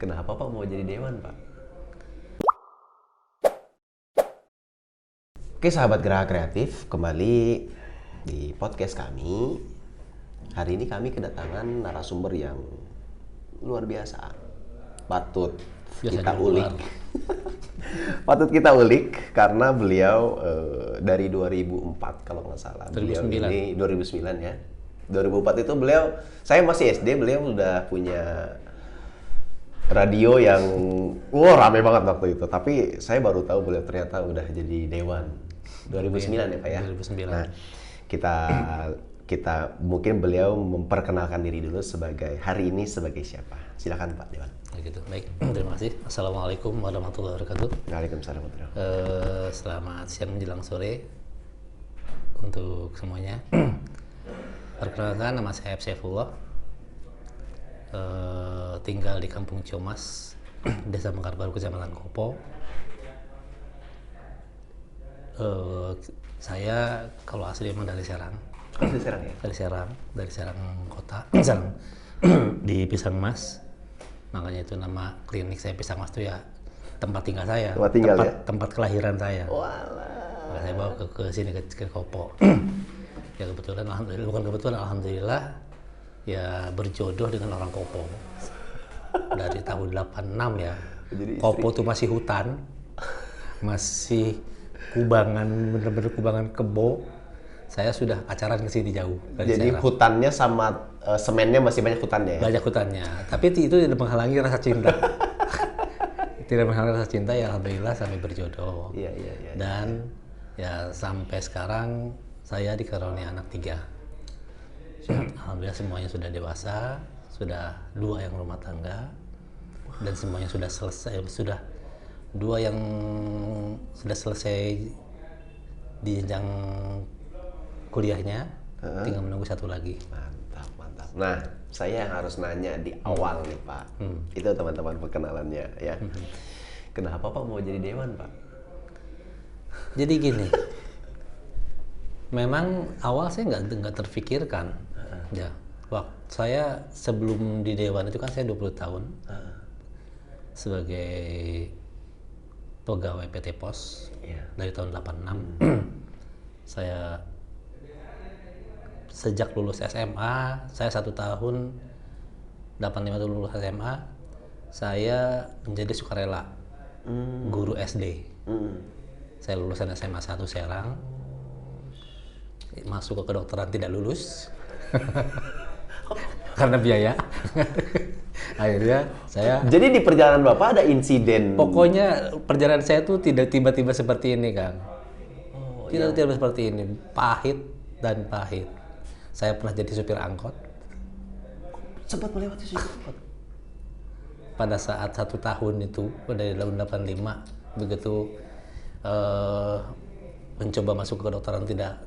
Kenapa Pak mau jadi dewan, Pak? Oke, sahabat Geraha Kreatif, kembali di podcast kami. Hari ini kami kedatangan narasumber yang luar biasa. Patut kita ulik. Patut kita ulik karena beliau dari 2004 kalau nggak salah. 2009. Beliau ini 2009 ya. 2004 itu beliau, saya masih SD, beliau udah punya radio yang rame banget waktu itu. Tapi saya baru tahu beliau ternyata udah jadi dewan 2009 ya Pak ya. 2009. Nah, kita mungkin beliau memperkenalkan diri dulu sebagai hari ini sebagai siapa. Silakan Pak Dewan. Begitu. Baik, terima kasih. Assalamualaikum warahmatullahi wabarakatuh. Waalaikumsalam warahmatullahi wabarakatuh. Selamat siang menjelang sore untuk semuanya. Perkenalkan, nama saya Saifullah. Tinggal di Kampung Ciomas, Desa Mekar Baru, Kecamatan Kopo. Saya kalau asli emang dari Serang. Asli Serang ya? Dari Serang kota, Serang di Pisang Mas. Makanya itu nama klinik saya Pisang Mas itu ya tempat tinggal saya, tempat kelahiran saya. Walah. Maka saya bawa ke sini ke Kopo. Ya kebetulan, alhamdulillah ya berjodoh dengan orang Kopo dari tahun 86 ya. Jadi Kopo tuh masih hutan, masih kubangan, bener-bener kubangan kebo. Saya sudah pacaran ke sini jauh. Jadi hutannya sama semennya masih banyak hutannya ya? Banyak hutannya, tapi itu tidak menghalangi rasa cinta. Tidak menghalangi rasa cinta ya, alhamdulillah sampai berjodoh. Iya. Dan ya sampai sekarang saya dikaruniai anak 3. Alhamdulillah semuanya sudah dewasa, sudah 2 yang rumah tangga, dan semuanya sudah selesai, sudah 2 yang sudah selesai di jenjang kuliahnya, tinggal menunggu 1 lagi. Mantap. Nah, saya yang harus nanya di awal nih Pak. Itu teman-teman perkenalannya ya. Kenapa Pak mau jadi dewan Pak? Jadi gini, memang awal saya nggak terfikirkan. Ya, waktu saya sebelum di dewan itu kan saya 20 tahun sebagai pegawai PT Pos dari tahun 86. Saya sejak lulus SMA, saya 1 tahun 85 itu lulus SMA, saya menjadi sukarela guru SD. Saya lulusan SMA 1 Serang, masuk ke kedokteran tidak lulus karena biaya. Akhirnya saya. Jadi di perjalanan Bapak ada insiden? Pokoknya perjalanan saya tuh tidak tiba-tiba seperti ini, Kang. Tidak tiba-tiba seperti ini, pahit dan pahit. Saya pernah jadi supir angkot. Sempat melewati supir angkot? Pada saat 1 tahun itu, dari tahun 85, begitu mencoba masuk ke kedokteran tidak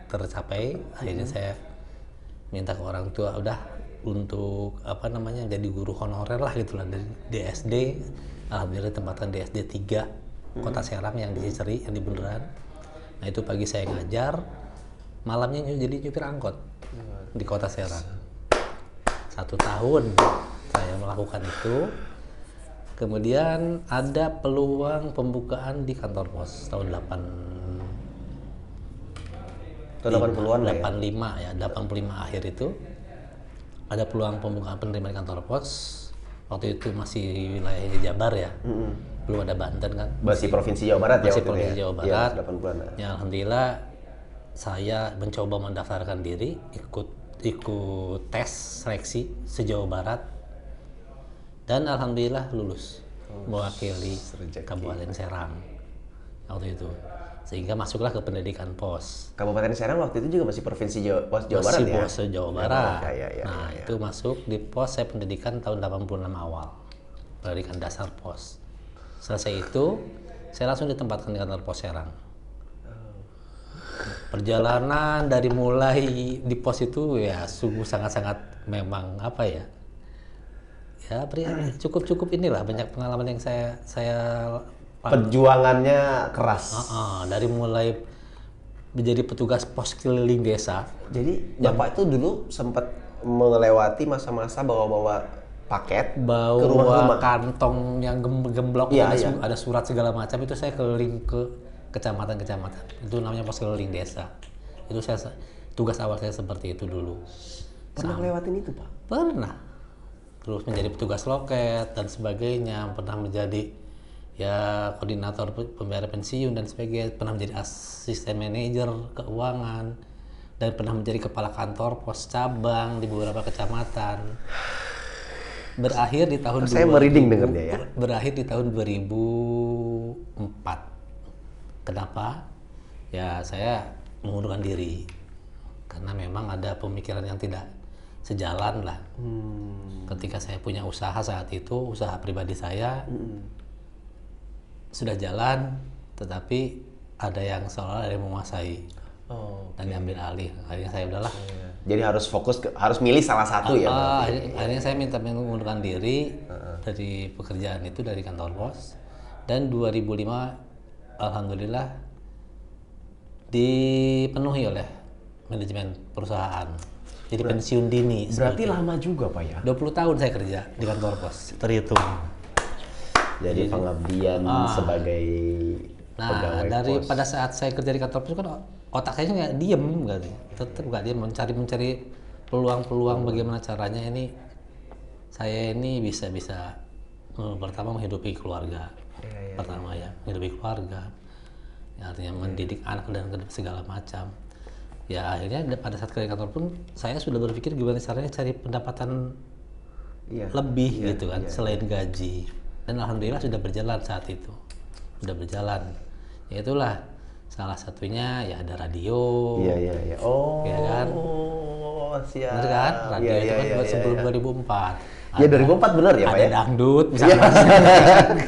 tercapai, akhirnya saya minta ke orang tua udah untuk jadi guru honorer lah gitulah di SD. Alhamdulillah tempatan di SD 3 Kota Serang yang di Ciceri, yang di Bundaran. Nah itu pagi saya ngajar, malamnya jadi nyupir angkot di Kota Serang. 1 tahun saya melakukan itu. Kemudian ada peluang pembukaan di kantor pos tahun 80-an lah ya? 85 ya, 85 akhir itu ada peluang pembukaan penerima di kantor pos. Waktu itu masih wilayah Jabar ya, belum ada Banten kan. Masih Provinsi Jawa Barat ya? Masih Provinsi Jawa Barat. Ya, 80-an. Ya alhamdulillah saya mencoba mendaftarkan diri, ikut tes seleksi se-Jawa Barat. Dan alhamdulillah lulus mewakili Kabupaten Serang waktu itu, sehingga masuklah ke pendidikan pos. Kabupaten Serang waktu itu juga masih Provinsi Jawa Barat ya? Masih pos Jawa Barat. Ya. Itu masuk di pos saya pendidikan tahun 86 awal, pendidikan dasar pos. Selesai itu saya langsung ditempatkan di kantor pos Serang. Perjalanan dari mulai di pos itu ya sungguh sangat-sangat memang cukup inilah, banyak pengalaman yang saya perjuangannya keras. Dari mulai menjadi petugas pos keliling desa. Jadi Bapak itu dulu sempat melewati masa-masa bawa-bawa paket ke bawa rumah-rumah. kantong yang gemblok, Iya, ada, iya. ada surat segala macam, itu saya keliling ke kecamatan-kecamatan. Itu namanya pos keliling desa. Itu tugas awal saya seperti itu dulu. Pernah lewatin itu, Pak? Pernah. Terus menjadi petugas loket dan sebagainya, pernah menjadi ya koordinator pembayaran pensiun dan sebagainya, pernah menjadi asisten manajer keuangan, dan pernah menjadi kepala kantor pos cabang di beberapa kecamatan. Berakhir di tahun Saya merinding dengernya ya. Berakhir di tahun 2004. Kenapa? Ya saya mengundurkan diri karena memang ada pemikiran yang tidak sejalan lah. Ketika saya punya usaha saat itu, usaha pribadi saya sudah jalan, tetapi ada yang seolah ada yang menguasai dan diambil alih. Akhirnya saya udahlah. Jadi harus fokus harus milih salah satu ya. Akhirnya saya minta mengundurkan diri dari pekerjaan itu, dari kantor pos, dan 2005 alhamdulillah dipenuhi oleh manajemen perusahaan. Jadi pensiun dini. Berarti lama juga, Pak ya. 20 tahun saya kerja di kantor pos, terhitung. Jadi pengabdian sebagai pegawai dari pos. pada saat saya kerja di kantor pos kan otak saya nggak diem, tetap nggak diem, mencari peluang-peluang bagaimana caranya ini saya ini bisa pertama menghidupi keluarga, pertama ya menghidupi keluarga, ya, artinya mendidik anak dan segala macam. Ya akhirnya pada saat kerja di kantor pun saya sudah berpikir gimana caranya cari pendapatan lebih gitu kan, selain gaji. Dan alhamdulillah sudah berjalan saat itu, sudah berjalan. Ya itulah salah satunya ya ada radio. Iya. Oh. Ya kan? Siap. Bener kan? Radio itu kan sebelum 2004. Ya 2004 bener ya, Pak ada ya? dangdut misalnya.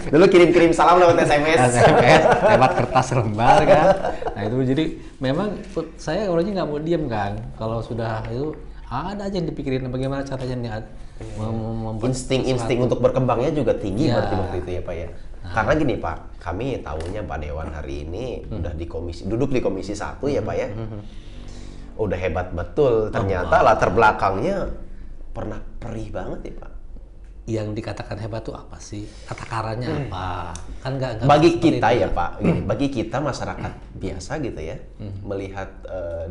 Dulu kirim-kirim salam lewat SMS. SMS lewat kertas lembar kan. Nah itu jadi memang saya orangnya nggak mau diem kan. Kalau sudah itu ada aja yang dipikirin bagaimana caranya nih Insting untuk berkembangnya juga tinggi berarti waktu itu ya, Pak ya. Karena gini, Pak, kami tahunya Pak Dewan hari ini udah duduk di komisi 1 ya, Pak ya. Udah hebat betul. Ternyata latar belakangnya pernah perih banget ya, Pak. Yang dikatakan hebat tuh apa sih? Kata karanya apa? Kan nggak bagi kita ya, Pak. Gini, bagi kita masyarakat biasa gitu ya, melihat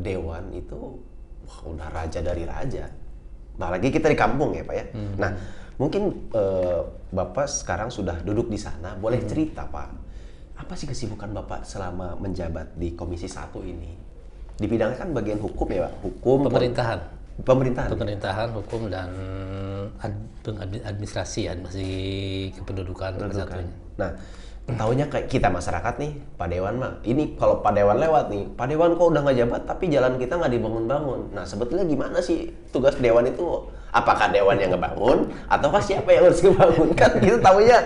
Dewan itu wah, udah raja dari raja. Apalagi kita di kampung ya, Pak ya. Nah, mungkin Bapak sekarang sudah duduk di sana, boleh cerita, Pak. Apa sih kesibukan Bapak selama menjabat di Komisi 1 ini? Di bidangnya kan bagian hukum ya, Pak. Hukum, pemerintahan, hukum dan administrasi, kependudukan. Nah, tahunya kayak kita masyarakat nih, Pak Dewan mah. Ini kalau Pak Dewan lewat nih, Pak Dewan kok udah nggak jabat, tapi jalan kita nggak dibangun-bangun. Nah, sebetulnya gimana sih tugas Dewan itu? Apakah Dewan yang ngebangun, ataukah siapa yang harus ngebangunkan? Kita tahunya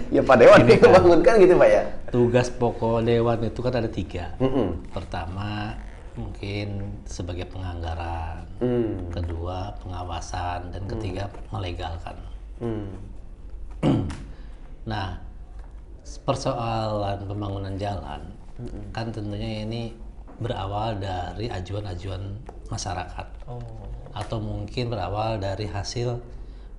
ya Pak Dewan yang ngebangunkan gitu, Pak ya. Tugas pokok Dewan itu kan ada 3. Pertama, mungkin sebagai penganggaran, kedua pengawasan, dan ketiga melegalkan. Nah, persoalan pembangunan jalan kan tentunya ini berawal dari ajuan-ajuan masyarakat, atau mungkin berawal dari hasil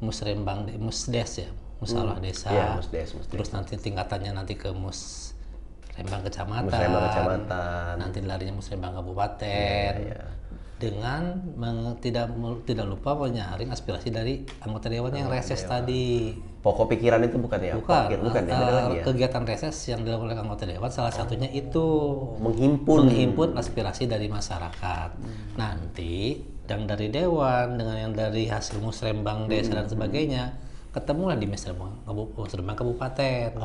musrembang musdes ya, musyawarah desa, musdes. terus nanti tingkatannya nanti ke musrembang kecamatan, nanti larinya musrembang kabupaten, dengan tidak lupa menyaring aspirasi dari anggota dewan yang reses tadi. Pokok pikiran itu bukan ya? Bukan ya, beda lagi ya? Kegiatan reses yang dilakukan oleh anggota dewan salah satunya itu menghimpun aspirasi dari masyarakat. Nanti yang dari dewan dengan yang dari hasil musrembang desa dan sebagainya ketemulah di musrembang kabupaten.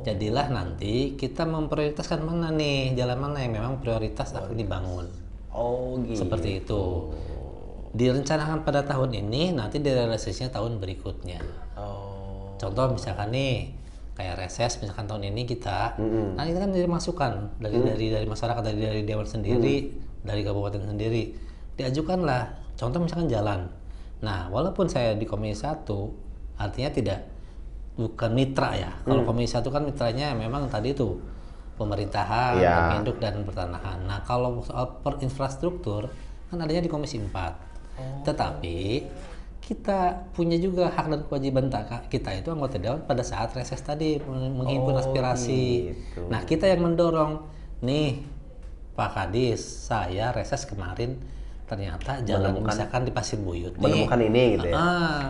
Jadilah nanti kita memprioritaskan mana nih, jalan mana yang memang prioritas akan dibangun. Gitu. Seperti itu. Direncanakan pada tahun ini, nanti direalisasinya tahun berikutnya. Contoh misalkan nih kayak reses misalkan tahun ini kita, nanti kan dari masukan dari masyarakat, dari dewan sendiri, dari kabupaten sendiri, diajukanlah. Contoh misalkan jalan. Nah, walaupun saya di Komisi 1, artinya bukan mitra ya. Kalau Komisi 1 kan mitranya memang tadi itu pemerintahan, Kemenduk dan pertanahan. Nah, kalau soal infrastruktur kan adanya di Komisi 4. Tetapi kita punya juga hak dan kewajiban kita itu anggota dewan pada saat reses tadi menghimpun aspirasi. Gitu. Nah, kita yang mendorong nih Pak Kadis, saya reses kemarin ternyata jalan misalkan di Pasir Buyut nih. Menemukan ini gitu ya.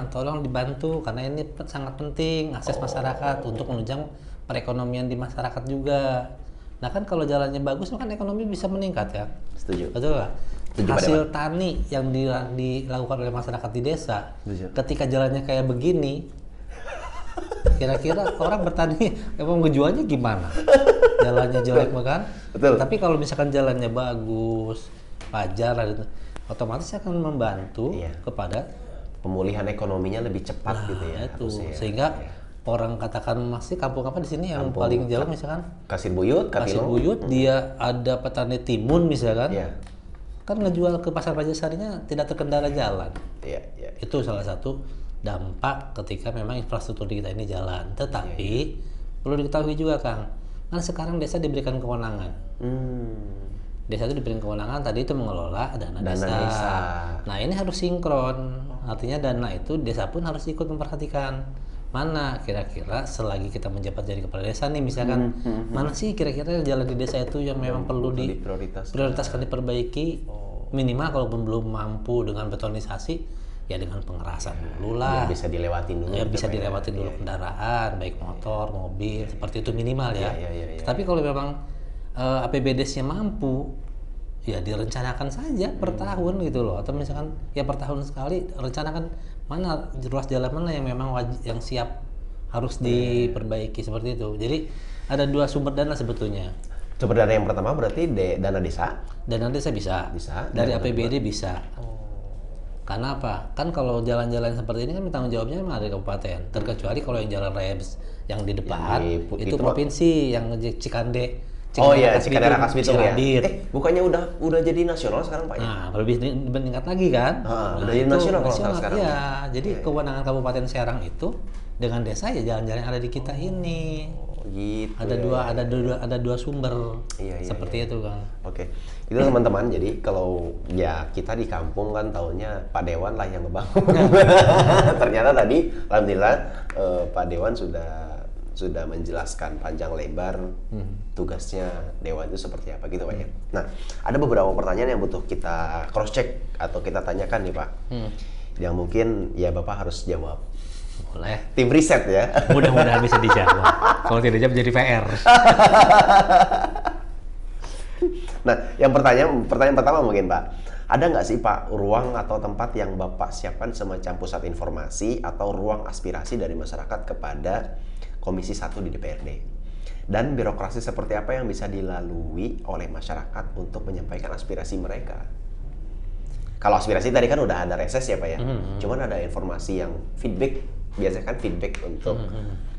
Tolong dibantu karena ini sangat penting akses masyarakat untuk menunjang perekonomian di masyarakat juga. Nah kan kalau jalannya bagus kan ekonomi bisa meningkat ya. Setuju. Betul nggak? Setuju, Hasil tani yang dilakukan oleh masyarakat di desa, Setuju. ketika jalannya kayak begini, kira-kira orang bertani emang ngejualnya gimana? Jalannya jelek kan? Betul. Tapi kalau misalkan jalannya bagus, wajar, otomatis akan membantu kepada pemulihan ekonominya lebih cepat gitu ya. Itu harusnya. sehingga orang katakan masih kampung apa di sini yang paling jauh misalkan Pasir Buyut, Pasir Buyut, dia ada petani timun misalkan. Iya. Kan ngejual ke pasar Pajasarinya tidak terkendala jalan. Iya. Itu salah satu dampak ketika memang infrastruktur di kita ini jalan. Tetapi perlu diketahui juga Kang, kan sekarang desa diberikan kewenangan. Desa itu diberikan kewenangan tadi itu mengelola dana desa. Nah ini harus sinkron, artinya dana itu desa pun harus ikut memperhatikan mana kira-kira selagi kita menjabat jadi kepala desa nih misalkan mana sih kira-kira jalan di desa itu yang memang perlu diprioritaskan diperbaiki minimal kalaupun belum mampu dengan betonisasi ya dengan pengerasan dulu lah ya, bisa dilewatin dulu ya bisa dilewatin dulu kendaraan baik motor mobil seperti itu minimal ya. Tapi kalau memang APBD-nya mampu ya direncanakan saja per tahun gitu loh atau misalkan ya per tahun sekali rencanakan mana ruas jalan mana yang memang yang siap harus diperbaiki seperti itu. Jadi ada dua sumber dana sebetulnya. Sumber dana yang pertama berarti dana desa. Dana desa bisa. Dari APBD bisa. Karena apa? Kan kalau jalan-jalan seperti ini kan tanggung jawabnya memang ada kabupaten. Terkecuali kalau yang jalan raya yang di depan itu provinsi yang Cikande. Cikande Rangkas Bitung ya. Bukannya udah jadi nasional sekarang Pak ya? Nah, lebih meningkat lagi kan? Udah jadi nasional sekarang. Ya, jadi kewenangan Kabupaten Serang itu dengan desa ya jalan-jalan yang ada di kita ini. Gitu. Ada dua sumber. Seperti itu kan. Oke. Itu teman-teman. Jadi kalau ya kita di kampung kan taunya Pak Dewan lah yang ngebangun. Ternyata tadi alhamdulillah Pak Dewan sudah menjelaskan panjang lebar tugasnya Dewan itu seperti apa gitu Pak ya. Nah, ada beberapa pertanyaan yang butuh kita cross check atau kita tanyakan nih Pak. Yang mungkin ya Bapak harus jawab. Boleh. Tim riset ya. Mudah-mudahan bisa dijawab. Kalau tidak jawab jadi PR. Nah, pertanyaan pertama mungkin Pak. Ada nggak sih Pak ruang atau tempat yang Bapak siapkan semacam pusat informasi atau ruang aspirasi dari masyarakat kepada Komisi 1 di DPRD? Dan birokrasi seperti apa yang bisa dilalui oleh masyarakat untuk menyampaikan aspirasi mereka? Kalau aspirasi tadi kan udah ada reses ya Pak ya. Cuman ada informasi yang feedback, biasanya kan feedback untuk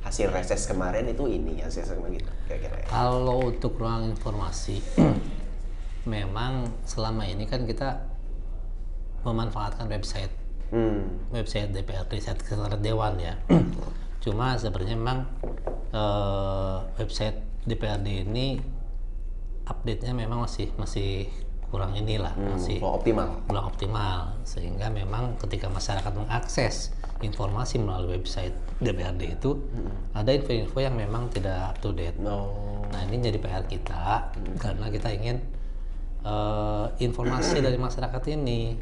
hasil reses kemarin itu ini, hasil kemarin gitu kira-kira ya. Kalau untuk ruang informasi memang selama ini kan kita memanfaatkan website DPRD, sekretariat Dewan ya. Cuma sebenarnya memang website DPRD ini update-nya memang masih kurang inilah, masih kurang optimal sehingga memang ketika masyarakat mengakses informasi melalui website DPRD itu ada info-info yang memang tidak up to date. Nah ini jadi PR kita karena kita ingin informasi dari masyarakat ini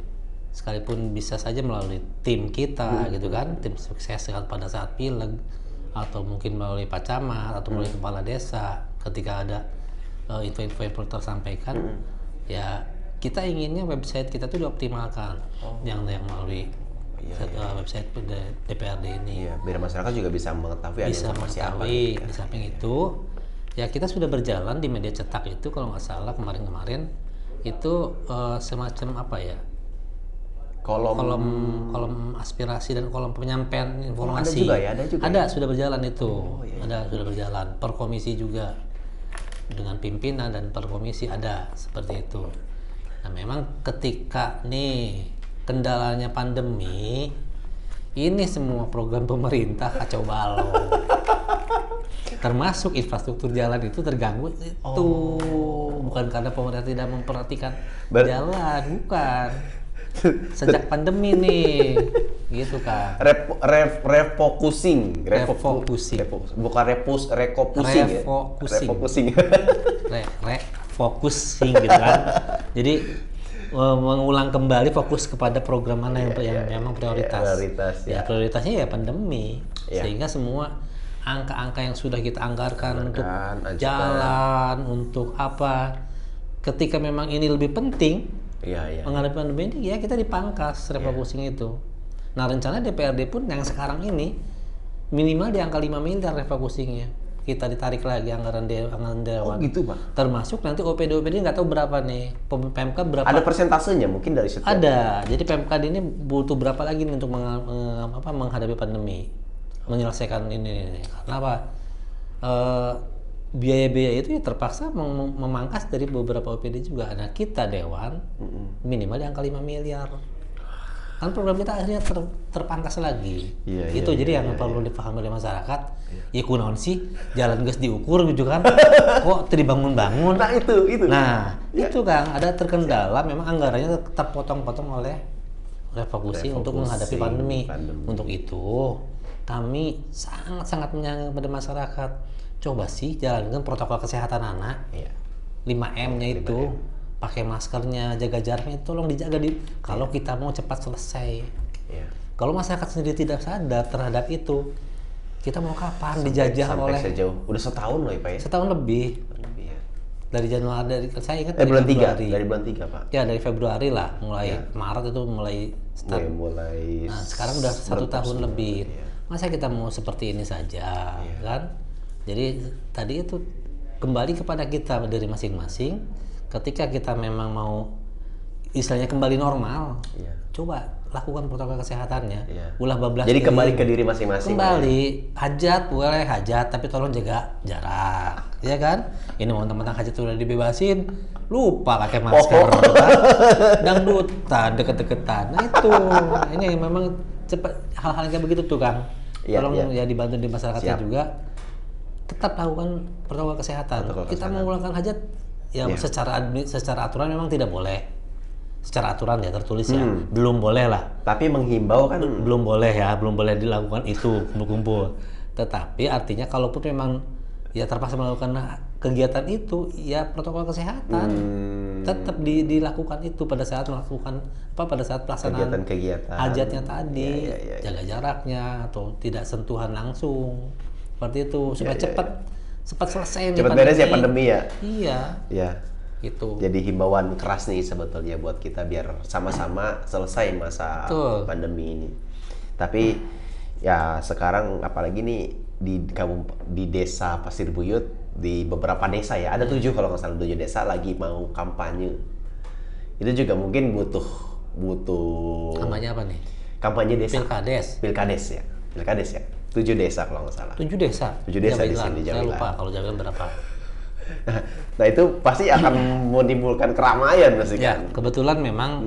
sekalipun bisa saja melalui tim kita gitu kan, tim sukses pada saat pileg atau mungkin melalui Pak Camat atau melalui kepala desa ketika ada info-info yang perlu tersampaikan ya kita inginnya website kita tuh dioptimalkan yang melalui website DPRD ini. Biar masyarakat juga bisa mengetahui informasi apa. Di samping itu ya kita sudah berjalan di media cetak itu kalau nggak salah kemarin itu semacam apa ya? kolom aspirasi dan kolom penyampaian informasi. Ada juga. Ada sudah berjalan itu. Sudah berjalan. Per komisi juga dengan pimpinan dan per komisi ada seperti itu. Nah, memang ketika nih kendalanya pandemi, ini semua program pemerintah kacau balau. Termasuk infrastruktur jalan itu terganggu itu bukan karena pemerintah tidak memperhatikan jalan, bukan. Sejak pandemi nih gitu kan. Refocusing. Bukan recopusing ya. Refocusing. Refocusing gitu kan. Jadi mengulang kembali fokus kepada program mana yang memang prioritas. Prioritasnya ya pandemi. Sehingga semua angka-angka yang sudah kita anggarkan untuk jalan, untuk apa, ketika memang ini lebih penting menghadapi pandemi ini, ya kita dipangkas refocusing itu. Nah, rencana DPRD pun yang sekarang ini minimal di angka 5 miliar refocusingnya. Kita ditarik lagi anggaran dewan. Oh gitu, Pak. Termasuk nanti OPD nggak tahu berapa nih. Pemkad berapa? Ada persentasenya mungkin dari setiap. Ada. Jadi Pemkad ini butuh berapa lagi nih untuk menghadapi pandemi, menyelesaikan ini. Karena apa? Biaya-biaya itu ya terpaksa memangkas dari beberapa OPD juga. Nah, kita dewan minimal di angka 5 miliar. Kan program kita akhirnya terpangkas lagi. Jadi yang perlu dipahami oleh masyarakat, ya kunaon sih jalan geus diukur gitu kan, kok dibangun-bangun. Nah itu. Nah itu kan ada terkendala, memang anggarannya terpotong-potong oleh refocusing untuk menghadapi pandemi. Untuk itu kami sangat-sangat menyarankan kepada masyarakat, coba sih jalankan protokol kesehatan anak, 5M-nya itu. Pakai maskernya, jaga jaraknya, tolong dijaga kalau kita mau cepat selesai. Kalau masyarakat sendiri tidak sadar terhadap itu, kita mau kapan dijajah oleh sejauh udah setahun loh ya, Pak ya? Setahun lebih. Dari Januari, saya ingat bulan 3, dari bulan 3, Pak. Ya, dari Februari lah, mulai Maret itu mulai start. Nah, sekarang udah 1 tahun lebih. Masa kita mau seperti ini saja, kan? Jadi tadi itu kembali kepada kita dari masing-masing. Ketika kita memang mau istilahnya kembali normal, coba lakukan protokol kesehatannya. Ulah bablas. Jadi kembali ke diri masing-masing. Kembali hajat boleh hajat, tapi tolong jaga jarak, ya kan? Ini mau teman-teman hajat udah dibebasin, lupa pakai masker, dangdutan, deket-deketan. Nah itu, ini memang cepat hal-hal kayak begitu tuh Kang. Tolong ya dibantu di masyarakatnya juga. Tetap lakukan protokol kesehatan. Kita mengulangkan hajat. Ya secara aturan memang tidak boleh. Secara aturan ya tertulis ya, belum boleh lah. Tapi menghimbau kan belum boleh dilakukan itu kumpul-kumpul. Tetapi artinya kalaupun memang ya terpaksa melakukan kegiatan itu, ya protokol kesehatan tetap dilakukan itu pada saat melakukan pada saat pelaksanaan kegiatan hajatnya tadi, jaga jaraknya atau tidak sentuhan langsung. Seperti itu supaya cepat selesai nih cepat beres ya pandemi ya. Iya. Gitu. Jadi himbauan keras nih sebetulnya buat kita biar sama-sama selesai masa pandemi ini. Tapi ya sekarang apalagi nih di desa Pasir Buyut, di beberapa desa ya, ada 7 kalau nggak salah, 7 desa lagi mau kampanye. Itu juga mungkin butuh kampanye apa nih? Kampanye desa. Pilkades ya. 7 desa kalau nggak salah. 7 desa? 7 desa di sini. Saya lupa kalau Jawilan berapa. Nah itu pasti akan menimbulkan keramaian pasti kan? Ya, kebetulan memang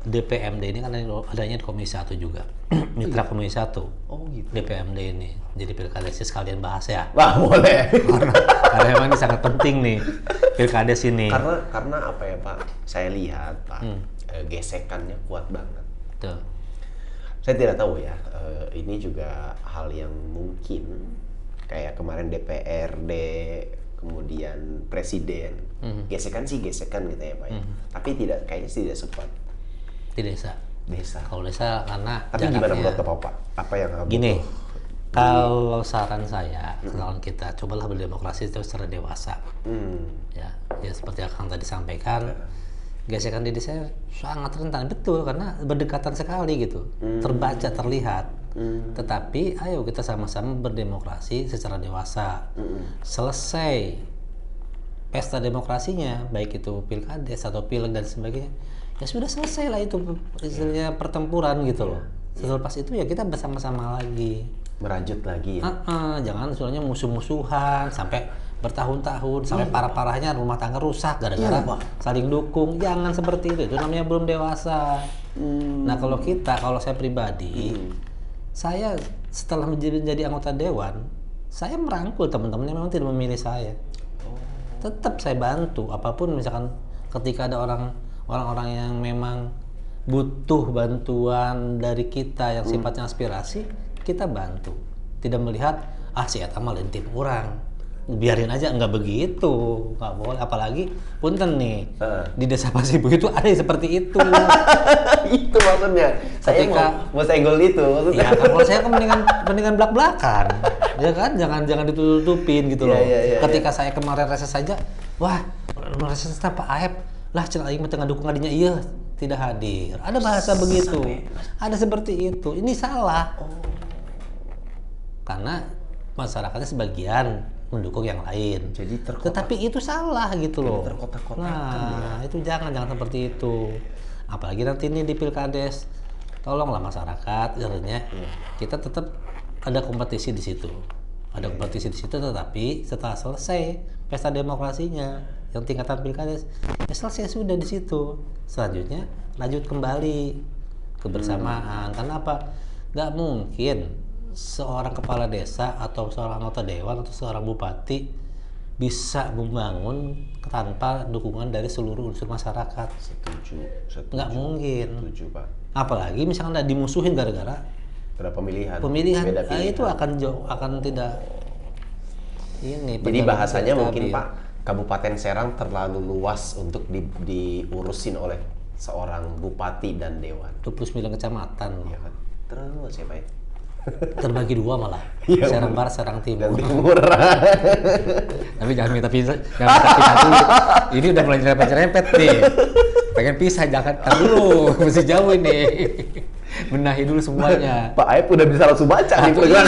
DPMD ini kan adanya di Komisi 1 juga. Mitra Komisi 1. Oh gitu. DPMD ini. Jadi pilkades sekalian bahas ya. Wah boleh. karena memang ini sangat penting nih pilkades ini. Karena apa ya Pak? Saya lihat Pak, gesekannya kuat banget. Tuh. Saya tidak tahu ya, ini juga hal yang mungkin kayak kemarin DPRD, kemudian Presiden, gesekan gitu ya Pak ya. Tapi kayaknya tidak sempat. Di desa. Kalau desa karena tapi gimana menurut Bapak? Apa yang gini, kalau saran saya, kalau kita cobalah berdemokrasi itu secara dewasa. Ya seperti yang Kang tadi sampaikan. Gesekan di desa sangat rentan, betul, karena berdekatan sekali gitu, terbaca, terlihat. Tetapi ayo kita sama-sama berdemokrasi secara dewasa. Selesai pesta demokrasinya, baik itu pilkades atau pileg dan sebagainya, ya sudah selesai lah itu istilahnya pertempuran gitu loh. Selepas itu ya kita bersama-sama lagi. Merajut lagi ya? Jangan soalnya musuh-musuhan sampai bertahun-tahun, sampai parah-parahnya rumah tangga rusak gara-gara saling dukung. Jangan seperti itu namanya belum dewasa. Nah kalau saya pribadi, saya setelah menjadi anggota dewan, saya merangkul teman-teman yang memang tidak memilih saya. Tetap saya bantu apapun, misalkan ketika ada orang-orang yang memang butuh bantuan dari kita yang sifatnya aspirasi, kita bantu. Tidak melihat si eta mah lain tim orang, biarin aja, nggak begitu, nggak boleh. Apalagi punten nih di desa Pasibu itu ada yang seperti itu. Itu maksudnya. Saya mau senggol itu maksudnya. Ya kalau saya kan mendingan belak-belakan, ya kan, jangan ditutupin gitu loh. Ketika saya kemarin reses saja, wah reses apa Aep lah cenah aing mah teu ngadukung adinya iya tidak hadir. Ada bahasa begitu. Ada seperti itu. Ini salah. Karena masyarakatnya sebagian mendukung yang lain. Jadi tetapi itu salah gitu loh. Terkotak-kotakan. Nah, itu jangan seperti itu. Apalagi nanti ini di Pilkades. Tolonglah masyarakat, artinya kita tetap ada kompetisi di situ. Ada kompetisi di situ, tetapi setelah selesai pesta demokrasinya yang tingkatan Pilkades, ya selesai sudah di situ. Selanjutnya lanjut kembali kebersamaan. Karena apa? Nggak mungkin seorang kepala desa atau seorang anggota dewan atau seorang bupati bisa membangun tanpa dukungan dari seluruh unsur masyarakat. Setuju. Nggak mungkin. Setuju, Pak. Apalagi misalnya dimusuhin gara-gara pemilihan. Nah, itu akan tidak ini. Jadi bahasanya mungkin Pak, Kabupaten Serang terlalu luas untuk diurusin oleh seorang bupati dan dewan. 29 kecamatan. Iya kan? Terlalu luas ya Pak ya? Terbagi dua malah, Serang Barat, Serang Timur. Tapi jangan minta pisah dulu. Ini udah mulai nyerempet nih. Pengen pisah, jangan dulu, masih jauh ini. Benahi dulu semuanya. Pak Aep udah bisa langsung baca nih program.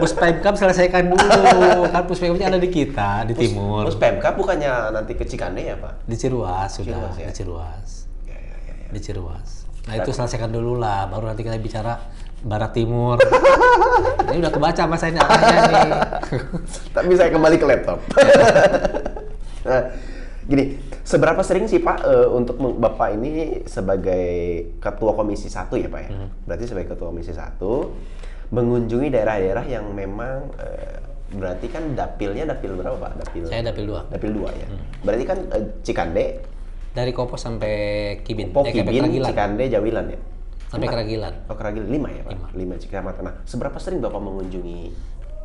Puspemkab selesaikan dulu. Kan Puspemkabnya ada di kita, di timur. Puspemkab bukannya nanti ke Cikande ya Pak? Di Ciruas sudah, ya? di Ciruas. Ya. Di Ciruas. Nah itu selesaikan dulu lah, baru nanti kita bicara Barat Timur. Ini udah kebaca mas saya ini apanya nih. Tapi saya kembali ke laptop. Nah, gini, seberapa sering sih Pak untuk Bapak ini sebagai Ketua Komisi 1 ya Pak ya? Berarti sebagai Ketua Komisi 1 mengunjungi daerah-daerah yang memang berarti kan dapilnya dapil berapa Pak? Saya dapil 2. Dapil 2 ya. Berarti kan Cikande dari Kopo sampai Kibin. Kibin, Cikande, Jawilan ya? Sampai Keragilan. Oh, Keragilan 5 ya Pak? 5 kecamatan. Nah, seberapa sering Bapak mengunjungi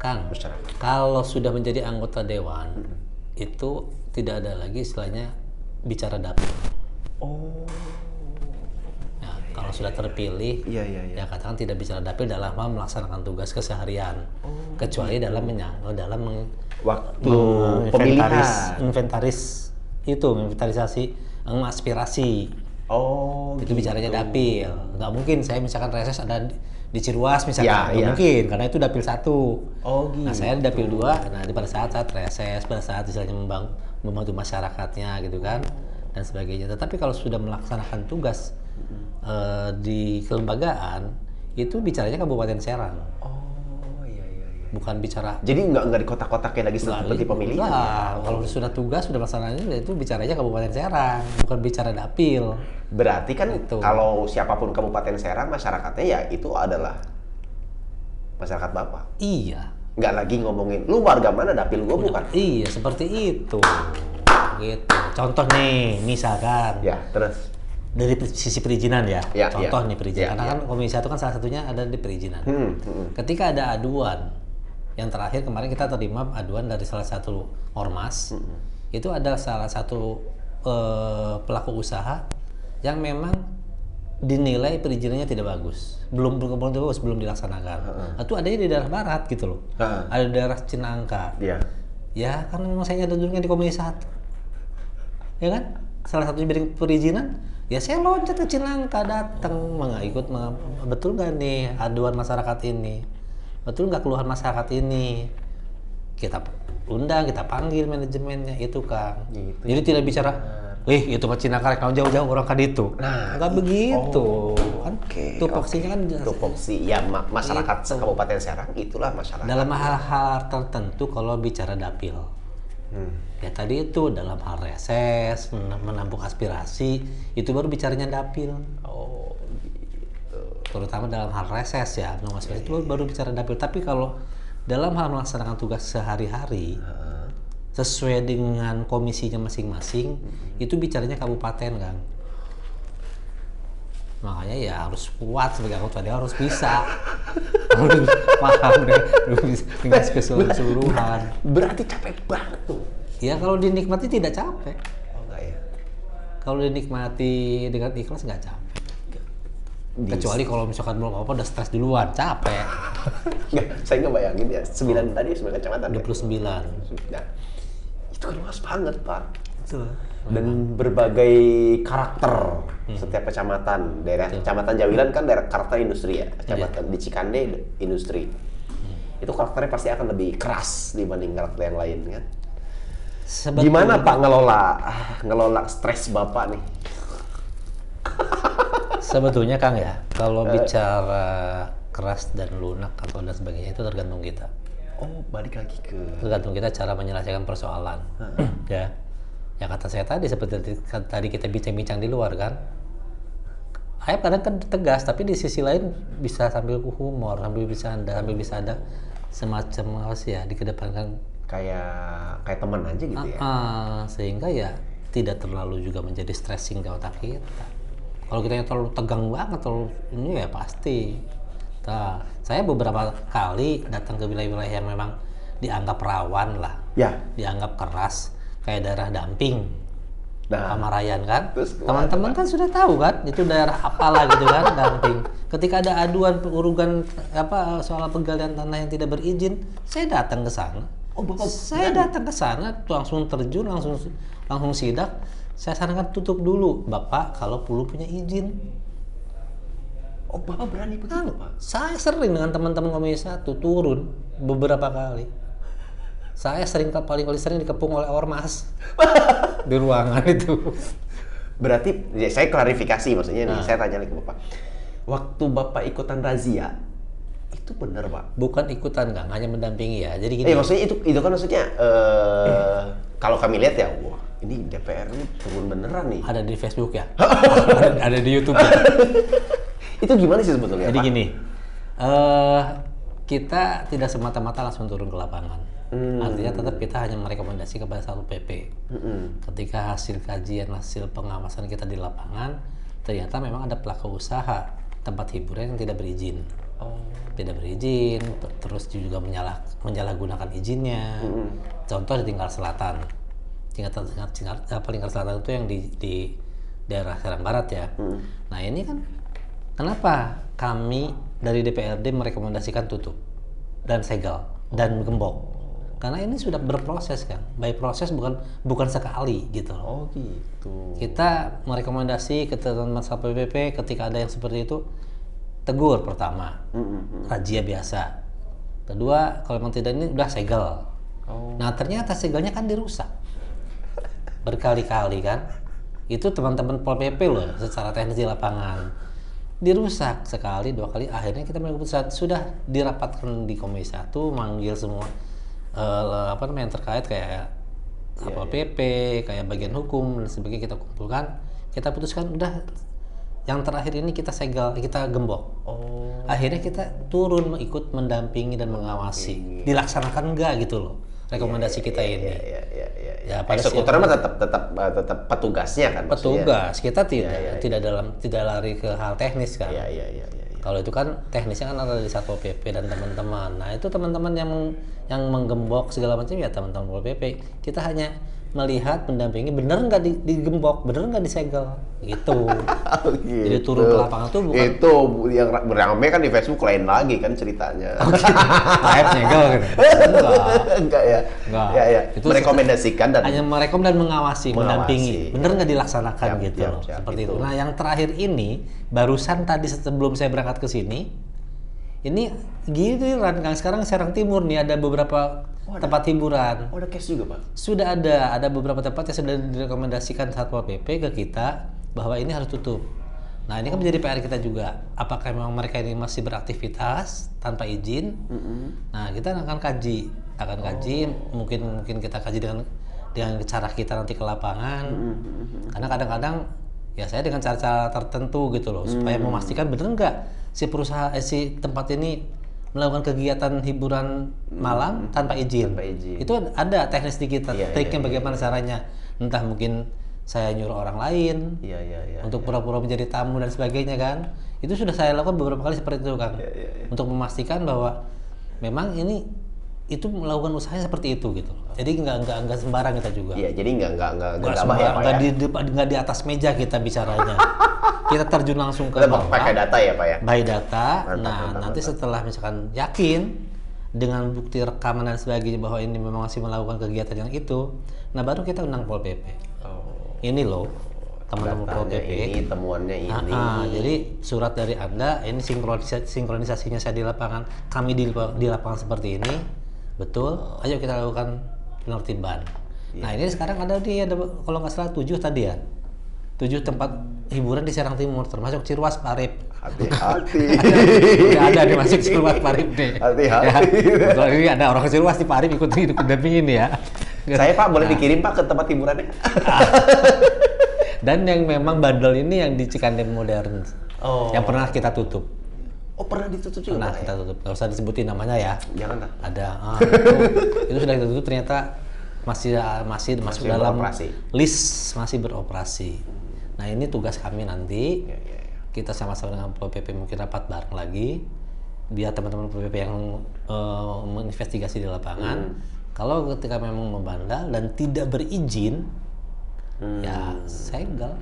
Kang, masyarakat? kalau sudah menjadi anggota dewan, itu tidak ada lagi istilahnya bicara dapil. Oh. Nah, kalau sudah terpilih, ya katakan tidak bicara dapil dalam hal melaksanakan tugas keseharian, kecuali dalam waktu pemilihan, inventarisasi aspirasi. Oh, itu bicaranya dapil. Nggak mungkin saya misalkan reses ada di Ciruas misalkan, nggak mungkin karena itu dapil 1. Oh gitu. Nah saya di dapil 2. Nah pada saat reses, pada saat istilahnya membantu masyarakatnya gitu kan dan sebagainya. Tetapi kalau sudah melaksanakan tugas di kelembagaan itu bicaranya Kabupaten Serang. Oh iya. Bukan bicara. Jadi nggak di kotak-kotaknya lagi seperti pemilihan. Nah, kalau sudah tugas sudah melaksanakannya itu bicaranya Kabupaten Serang, bukan bicara dapil. Berarti kan kalau siapapun Kabupaten Serang masyarakatnya ya itu adalah masyarakat Bapak. Iya. Nggak lagi ngomongin lu warga mana dapil gua bukan. Iya seperti itu. Gitu. Contoh nih misalkan. Ya terus. Dari sisi perizinan ya. Contoh nih perizinan. Karena kan Komisi 1 kan salah satunya ada di perizinan. Ketika ada aduan, yang terakhir kemarin kita terima aduan dari salah satu ormas. Itu ada salah satu pelaku usaha yang memang dinilai perizinannya tidak bagus, belum dilaksanakan. Itu adanya di daerah barat gitu loh. Ada daerah Cinangka. Ya kan memang saya ada dulunya di Komisi 1. Ya kan? Salah satu bidang perizinan, ya saya loncat ke Cinangka, datang betul nggak nih aduan masyarakat ini? Betul nggak keluhan masyarakat ini? Kita undang, kita panggil manajemennya itu Kang. Gitu. Jadi tidak bicara itu mah Cina karek jauh-jauh orang kan itu. Nah, nggak begitu. Kan tupoksinya kan tupoksi ya masyarakat Kabupaten Serang itulah masyarakat. Dalam hal-hal tertentu kalau bicara dapil. Ya tadi itu dalam hal reses, menampung aspirasi, itu baru bicaranya dapil. Oh, gitu. Terutama dalam hal reses ya, menampung aspirasi itu baru bicara dapil. Tapi kalau dalam hal melaksanakan tugas sehari-hari, sesuai dengan komisinya masing-masing, itu bicaranya kabupaten, Kang. Makanya ya harus kuat sebagai anggota dia, harus bisa. Harus paham deh, dengan keseluruhan. Berarti capek banget tuh. Ya kalau dinikmati tidak capek. Oh enggak ya? Kalau dinikmati dengan ikhlas nggak capek. Kecuali kalau misalkan belum apa udah stres duluan, capek. Nggak, saya nggak bayangin ya. 9 tadi 9 kecamatan. 29. Nah, itu kan luas banget, Pak. Betul. Dan berbagai karakter setiap kecamatan. Daerah Kecamatan Jawilan kan daerah karakter industri ya. Kecamatan di Cikande industri. Itu karakternya pasti akan lebih keras dibanding karakter yang lain kan. Gimana Pak ngelola stres Bapak nih? Sebetulnya Kang ya, kalau bicara keras dan lunak atau dan sebagainya itu tergantung kita. Oh, balik lagi ke Tergantung kita cara menyelesaikan persoalan. Ya. Ya kata saya tadi seperti tadi kita bincang-bincang di luar kan. Ayah kadang kan tegas, tapi di sisi lain bisa sambil humor, sambil bercanda, sambil bisa ada semacam apa sih ya dikedepankan kayak teman aja gitu ya. Sehingga ya tidak terlalu juga menjadi stressing ke otak kita. Kalau kita yang terlalu tegang banget, terlalu ini ya pasti. Nah, saya beberapa kali datang ke wilayah-wilayah yang memang dianggap rawan lah, Ya. dianggap keras, kayak daerah Damping, Nah, Pamarayan kan. terus Teman-teman kan sudah tahu kan, itu daerah apalah gitu kan, Damping. Ketika ada aduan urugan apa soal penggalian tanah yang tidak berizin, saya datang ke sana. Oh, Bapak Saya datang ke sana, langsung terjun, langsung sidak. Saya sarankan tutup dulu, Bapak, kalau perlu punya izin. Oh, Bapak berani begitu, Pak? Saya sering dengan teman-teman Komisi 1 turun beberapa kali. Saya paling sering dikepung oleh ormas di ruangan itu. Berarti ya, saya klarifikasi maksudnya nih, saya tanya lagi ke Bapak. Waktu Bapak ikutan razia, itu benar, Pak? Bukan ikutan, Kang, hanya mendampingi ya. Jadi gini. Maksudnya itu kan maksudnya kalau kami lihat ya, wah, ini DPR ini turun beneran nih. Ada di Facebook ya, ada di YouTube ya. Itu gimana sih sebetulnya, Jadi Pak? gini, kita tidak semata-mata langsung turun ke lapangan. Artinya tetap kita hanya merekomendasi kepada Satpol PP. Ketika hasil kajian, hasil pengawasan kita di lapangan, ternyata memang ada pelaku usaha tempat hiburan yang tidak berizin. Tidak berizin, terus juga menyalahgunakan izinnya. Contoh di Tinggal Selatan. Tinggal Selatan itu yang di daerah Serang Barat ya. Nah ini kan kenapa kami dari DPRD merekomendasikan tutup dan segel dan gembok? Karena ini sudah berproses kan, by proses bukan sekali gitu loh. Oh gitu. Kita merekomendasi ke teman-teman Satpol PP ketika ada yang seperti itu, tegur pertama, razia biasa. Kedua, kalau memang tidak ini udah segel. Nah ternyata segelnya kan dirusak berkali-kali kan. Itu teman-teman Pol PP loh secara teknis di lapangan. Dirusak sekali, 2 kali, akhirnya kita mengambil keputusan, sudah dirapatkan di Komisi 1, manggil semua yang terkait kayak Satpol PP, kayak bagian hukum dan sebagainya, kita kumpulkan, kita putuskan udah yang terakhir ini kita segel, kita gembok. Akhirnya kita turun ikut mendampingi dan mengawasi. Dilaksanakan enggak gitu loh rekomendasi kita ini. Ya, pada eksekutornya mah tetap petugasnya kan. Petugas kita tidak lari ke hal teknis kan. Kalau itu kan teknisnya kan ada di Satpol PP dan teman-teman. Nah itu teman-teman yang menggembok segala macam ya teman-teman Satpol PP. Kita hanya melihat, mendampingi, bener nggak digembok, bener nggak disegel, gitu. Gitu. Jadi turun ke lapangan tuh bukan. Itu yang beramai kan di Facebook lain lagi kan ceritanya. Live nyegel gitu. Enggak ya. Enggak. Ya. Itu merekomendasikan dan hanya merekom dan mengawasi, mendampingi. Bener nggak dilaksanakan gitu loh. Siap, Seperti itu. Nah yang terakhir ini, barusan tadi sebelum saya berangkat ke sini, ini giliran Kang, sekarang Serang Timur nih ada beberapa tempat hiburan. ada case juga, Pak? Sudah ada beberapa tempat yang sudah direkomendasikan Satpol PP ke kita bahwa ini harus tutup. Nah ini kan menjadi PR kita juga. Apakah memang mereka ini masih beraktivitas tanpa izin? Nah kita akan kaji, mungkin kita kaji dengan cara kita nanti ke lapangan. Karena kadang-kadang ya saya dengan cara-cara tertentu gitu loh, supaya memastikan bener nggak si tempat ini melakukan kegiatan hiburan malam tanpa izin. Itu ada teknis di kita, triknya bagaimana caranya. Entah mungkin saya nyuruh orang lain untuk pura-pura menjadi tamu dan sebagainya kan. Itu sudah saya lakukan beberapa kali seperti itu Kang. Untuk memastikan bahwa memang itu melakukan usahanya seperti itu gitu. Jadi nggak sembarang kita juga. Iya, jadi nggak nggak di atas meja kita bicaranya. Kita terjun langsung ke bawah. Pakai data ya Pak ya? By data. Nanti setelah misalkan yakin dengan bukti rekaman dan sebagainya bahwa ini memang masih melakukan kegiatan yang itu, nah baru kita undang Pol PP. Ini loh teman-teman Pol PP. Ini temuannya ini. Jadi surat dari Anda, ini sinkronisasinya saya di lapangan, kami di lapangan seperti ini, betul. Ayo kita lakukan penertiban. Nah ini sekarang ada kalau nggak salah 7 tadi ya. 7 tempat hiburan di Serang Timur, termasuk Cirwas Parip. Hati-hati. Udah ada nih masuk Cirwas Parip nih. Hati-hati. Betul, ini ada orang Cirwas di Parip ikut dampingin ya. Saya Pak boleh dikirim Pak ke tempat hiburannya? Dan yang memang bandel ini yang di Cikandem Modern. Yang pernah kita tutup. Oh pernah ditutup juga? Pernah kita tutup. Nggak usah disebutin namanya ya. Jangan lah. Ada. Itu sudah kita tutup, ternyata masih masuk dalam list masih beroperasi. Nah ini tugas kami nanti. Kita sama-sama dengan Pol PP mungkin rapat bareng lagi. Biar teman-teman Pol PP yang menginvestigasi di lapangan. Kalau ketika memang membandel dan tidak berizin, ya segel.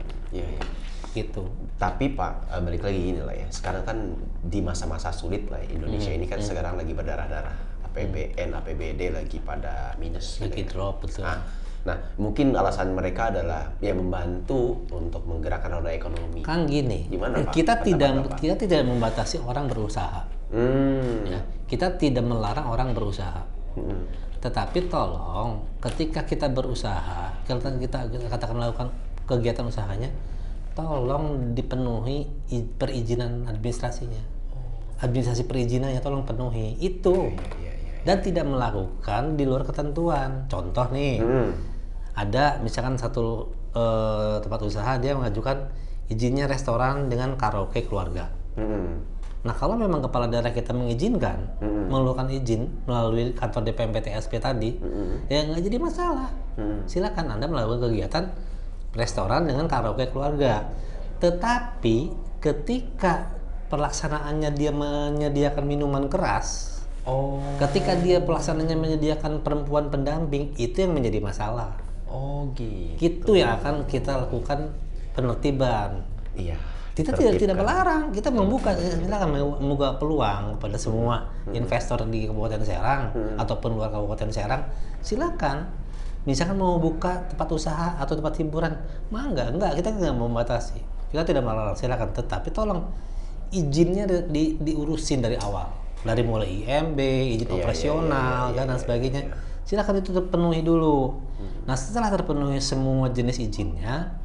Gitu. Tapi Pak, balik lagi gini lah ya. Sekarang kan di masa-masa sulit lah Indonesia ini kan sekarang lagi berdarah-darah. APBN, APBD lagi pada minus. Lagi drop, betul. Nah, mungkin alasan mereka adalah ya membantu untuk menggerakkan roda ekonomi. Kan gini, gimana Pak? Kita tidak membatasi orang berusaha. Ya, kita tidak melarang orang berusaha. Tetapi tolong ketika kita berusaha, kita katakan melakukan kegiatan usahanya, tolong dipenuhi perizinan administrasinya. Administrasi perizinannya tolong penuhi itu. Dan tidak melakukan di luar ketentuan. Contoh nih, ada misalkan satu tempat usaha dia mengajukan izinnya restoran dengan karaoke keluarga. Nah kalau memang kepala daerah kita mengizinkan, mengeluarkan izin melalui kantor DPM PTSP tadi, ya nggak jadi masalah. Silakan Anda melakukan kegiatan restoran dengan karaoke keluarga. Tetapi ketika pelaksanaannya dia menyediakan minuman keras, ketika dia pelaksanaannya menyediakan perempuan pendamping, itu yang menjadi masalah. Gitu. Itu yang akan kita lakukan penertiban. Iya. Kita tidak melarang, kita akan membuka peluang pada semua investor di Kabupaten Serang ataupun luar Kabupaten Serang. Silakan, misalkan mau buka tempat usaha atau tempat hiburan, enggak, kita tidak membatasi, kita tidak melarang, silakan. Tetapi tolong izinnya diurusin dari awal, dari mulai IMB, izin operasional dan sebagainya. Silakan itu terpenuhi dulu. Nah setelah terpenuhi semua jenis izinnya,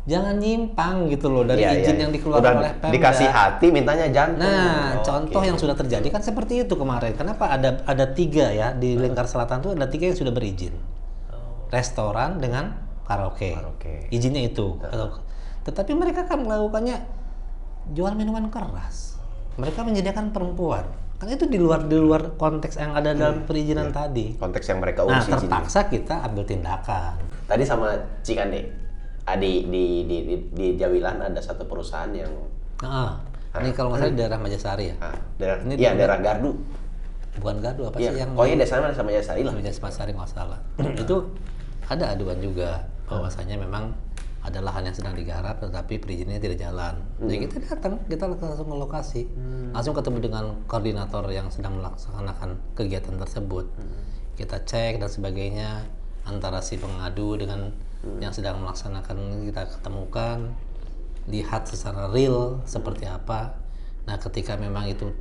jangan nyimpang gitu loh dari izin yang dikeluarkan oleh Pemda. Dikasih hati, mintanya jantung. Nah, contoh yang sudah terjadi kan seperti itu kemarin. Kenapa ada 3 ya di Lingkar Selatan tuh ada 3 yang sudah berizin. Restoran dengan karaoke. Izinnya itu. Tetapi mereka kan melakukannya jual minuman keras. Mereka menyediakan perempuan. Kan itu di luar konteks yang ada dalam perizinan tadi. Konteks yang mereka urus. Nah, terpaksa kita ambil tindakan. Tadi sama Cikande. Di Jawilan ada satu perusahaan yang ini kalau nggak salah di daerah Majasari ya. Daerah Gardu. Bukan Gardu apa sih yang? Pokoknya desa mana sama Majasari lah. Majasari nggak salah. Itu ada aduan juga bahwasanya memang ada lahan yang sedang digarap tetapi perizinannya tidak jalan. Jadi kita datang, kita langsung ke lokasi, langsung ketemu dengan koordinator yang sedang melaksanakan kegiatan tersebut. Kita cek dan sebagainya antara si pengadu dengan yang sedang melaksanakan, kita ketemukan, lihat secara real seperti apa. Nah ketika memang itu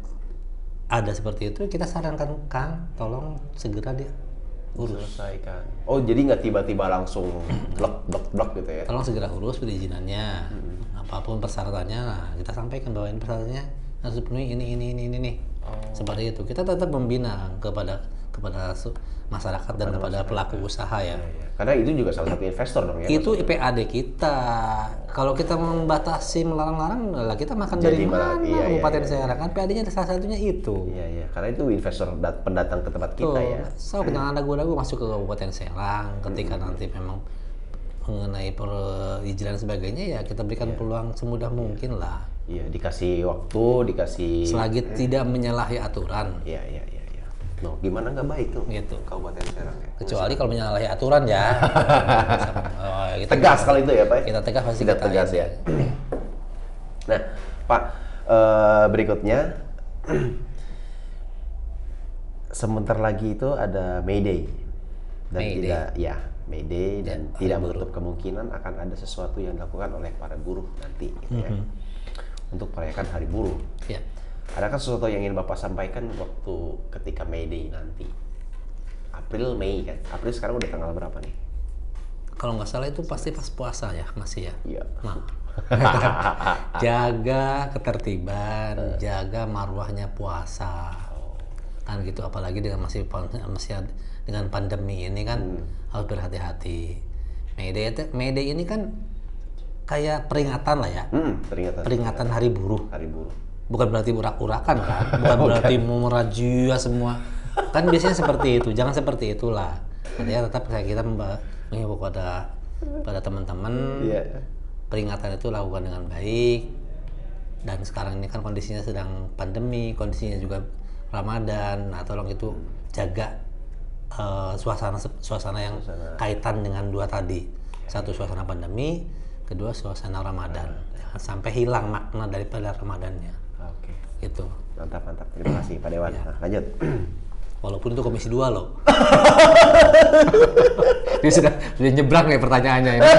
ada seperti itu, kita sarankan Kang, tolong segera diurus. Selesaikan. Oh jadi nggak tiba-tiba langsung blok gitu ya? Tolong segera urus perizinannya, apapun persyaratannya. Nah kita sampaikan bahwa ini persyaratannya harus dipenuhi ini. Seperti itu. Kita tetap membina kepada masyarakat dan kepada pelaku usaha ya. Karena itu juga salah satu investor dong ya. Itu IPAD kita. Kalau kita membatasi melarang-larang, lah kita makan dari mana? Kabupaten Serang kan PAD-nya salah satunya itu. Iya. Karena itu investor pendatang ke tempat kita ya. So jangan ragu-ragu masuk ke Kabupaten Serang ketika nanti memang mengenai perizinan sebagainya ya kita berikan peluang semudah mungkin lah. Iya, dikasih waktu, dikasih Selagi tidak menyalahi aturan. Iya. No, gimana nggak baik tuh Gitu. Kabupaten Serang ya? Kecuali kalau menyalahi aturan ya. Kita Tegas kali itu ya Pak? Kita tegas pasti Tidak kita tegas ini. ya. Nah Pak, berikutnya sebentar lagi itu ada May Day dan May Day. tidak ya May Day dan Ya, tidak hari menutup kemungkinan akan ada sesuatu yang dilakukan oleh para buruh nanti gitu ya untuk merayakan Hari Buruh. Ya. Adakah sesuatu yang ingin Bapak sampaikan waktu ketika May Day nanti? April, Mei kan? April sekarang udah tanggal berapa nih? Kalau nggak salah itu pasti pas puasa ya, masih ya. Iya. Nah. Jaga ketertiban, jaga marwahnya puasa. Kan gitu, apalagi dengan masih dengan pandemi ini kan harus berhati-hati. May Day ini kan kayak peringatan lah ya. Peringatan Hari Buruh. Hari Buruh. Bukan berarti urak-urakan kan, bukan berarti mau merazia semua. Kan biasanya seperti itu, jangan seperti itulah. Artinya tetap kita menghimbau pada teman-teman, peringatan itu lakukan dengan baik. Dan sekarang ini kan kondisinya sedang pandemi, kondisinya juga Ramadan. Nah, tolong itu jaga suasana yang kaitan dengan dua tadi. Satu suasana pandemi, kedua suasana Ramadan. Jangan sampai hilang makna daripada Ramadannya. Oke. Gitu. Mantap. Terima kasih Pak Dewan. Nah, lanjut. Walaupun itu Komisi 2 loh. Dia sudah nyebrang nih pertanyaannya ini.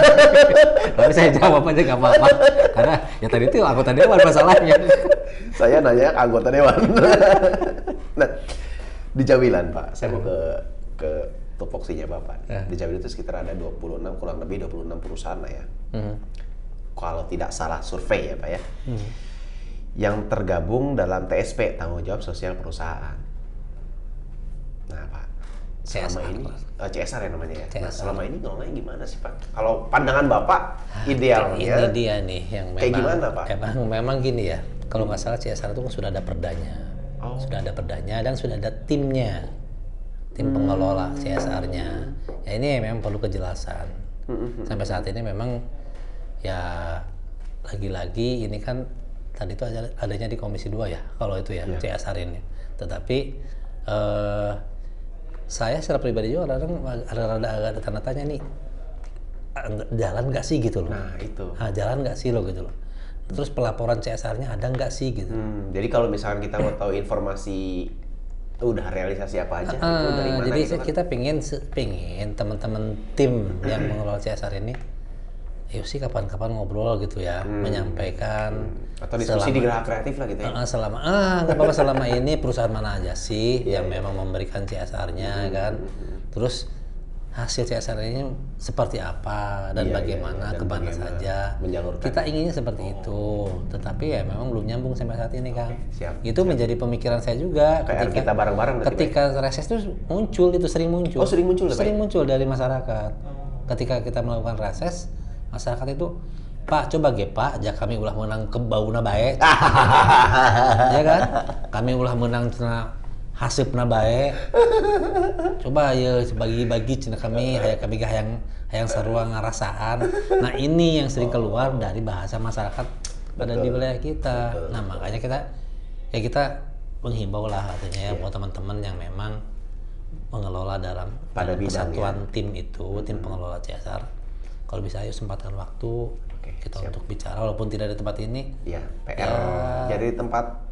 Tapi saya jawab aja nggak apa-apa. Karena ya tadi itu anggota dewan masalahnya. Saya nanya ke anggota dewan. Nah, di Jawilan Pak, saya mau ke tupoksinya Bapak. Di Jawilan itu sekitar ada 26, kurang lebih 26 perusahaan lah ya. Kalau tidak salah survei ya Pak ya. Yang tergabung dalam TSP, tanggung jawab sosial perusahaan. Nah Pak, selama ini CSR ya namanya ya. CSR. Nah, selama ini ngelolanya gimana sih Pak? Kalau pandangan Bapak idealnya Ini dia nih yang memang kayak gimana Pak? Memang gini ya. Kalau nggak salah CSR itu sudah ada perdanya. Sudah ada perdanya dan sudah ada timnya. Tim pengelola CSR-nya. Ya ini memang perlu kejelasan. Sampai saat ini memang ya lagi-lagi ini kan tadi itu adanya di Komisi 2 ya, kalau itu ya, CSR ini. Tetapi saya secara pribadi juga ada tanda tanya nih, jalan nggak sih gitu loh. Nah itu. Jalan nggak sih lo gitu loh. Terus pelaporan CSR-nya ada nggak sih gitu. Jadi kalau misalkan kita mau tahu informasi udah realisasi apa aja, itu dari mana jadi gitu kan? kita pingin teman-teman tim yang mengelola CSR ini, yuk sih kapan-kapan ngobrol gitu ya, menyampaikan atau diskusi di Geraha Kreatif lah gitu ya. Nggak apa-apa selama ini perusahaan mana aja sih yang memang memberikan CSR-nya kan, terus hasil CSR ini seperti apa dan bagaimana, dan kemana bagaimana saja. menyalurkan. Kita inginnya seperti itu, tetapi ya memang belum nyambung sampai saat ini Kang. Itu menjadi pemikiran saya juga. PR kita bareng-bareng. Ketika reses itu sering muncul. Sering muncul. Sering muncul dari masyarakat. Ketika kita melakukan reses, masyarakat itu, Pak, coba Pak, ajak kami ulah menang ke bauna bae. Ya kan? Kami ulah menang cenah hasipna bae. Coba ya bagi-bagi cenah kami hayang sarua ngarasaan. Nah, ini yang sering keluar dari bahasa masyarakat pada di wilayah kita. Nah, makanya kita menghimbau lah artinya ya buat teman-teman yang memang mengelola dalam kesatuan tim itu, tim pengelola CSR. Kalau bisa ayo sempatkan waktu kita untuk bicara walaupun tidak ada tempat ini. Ya, PR jadi tempat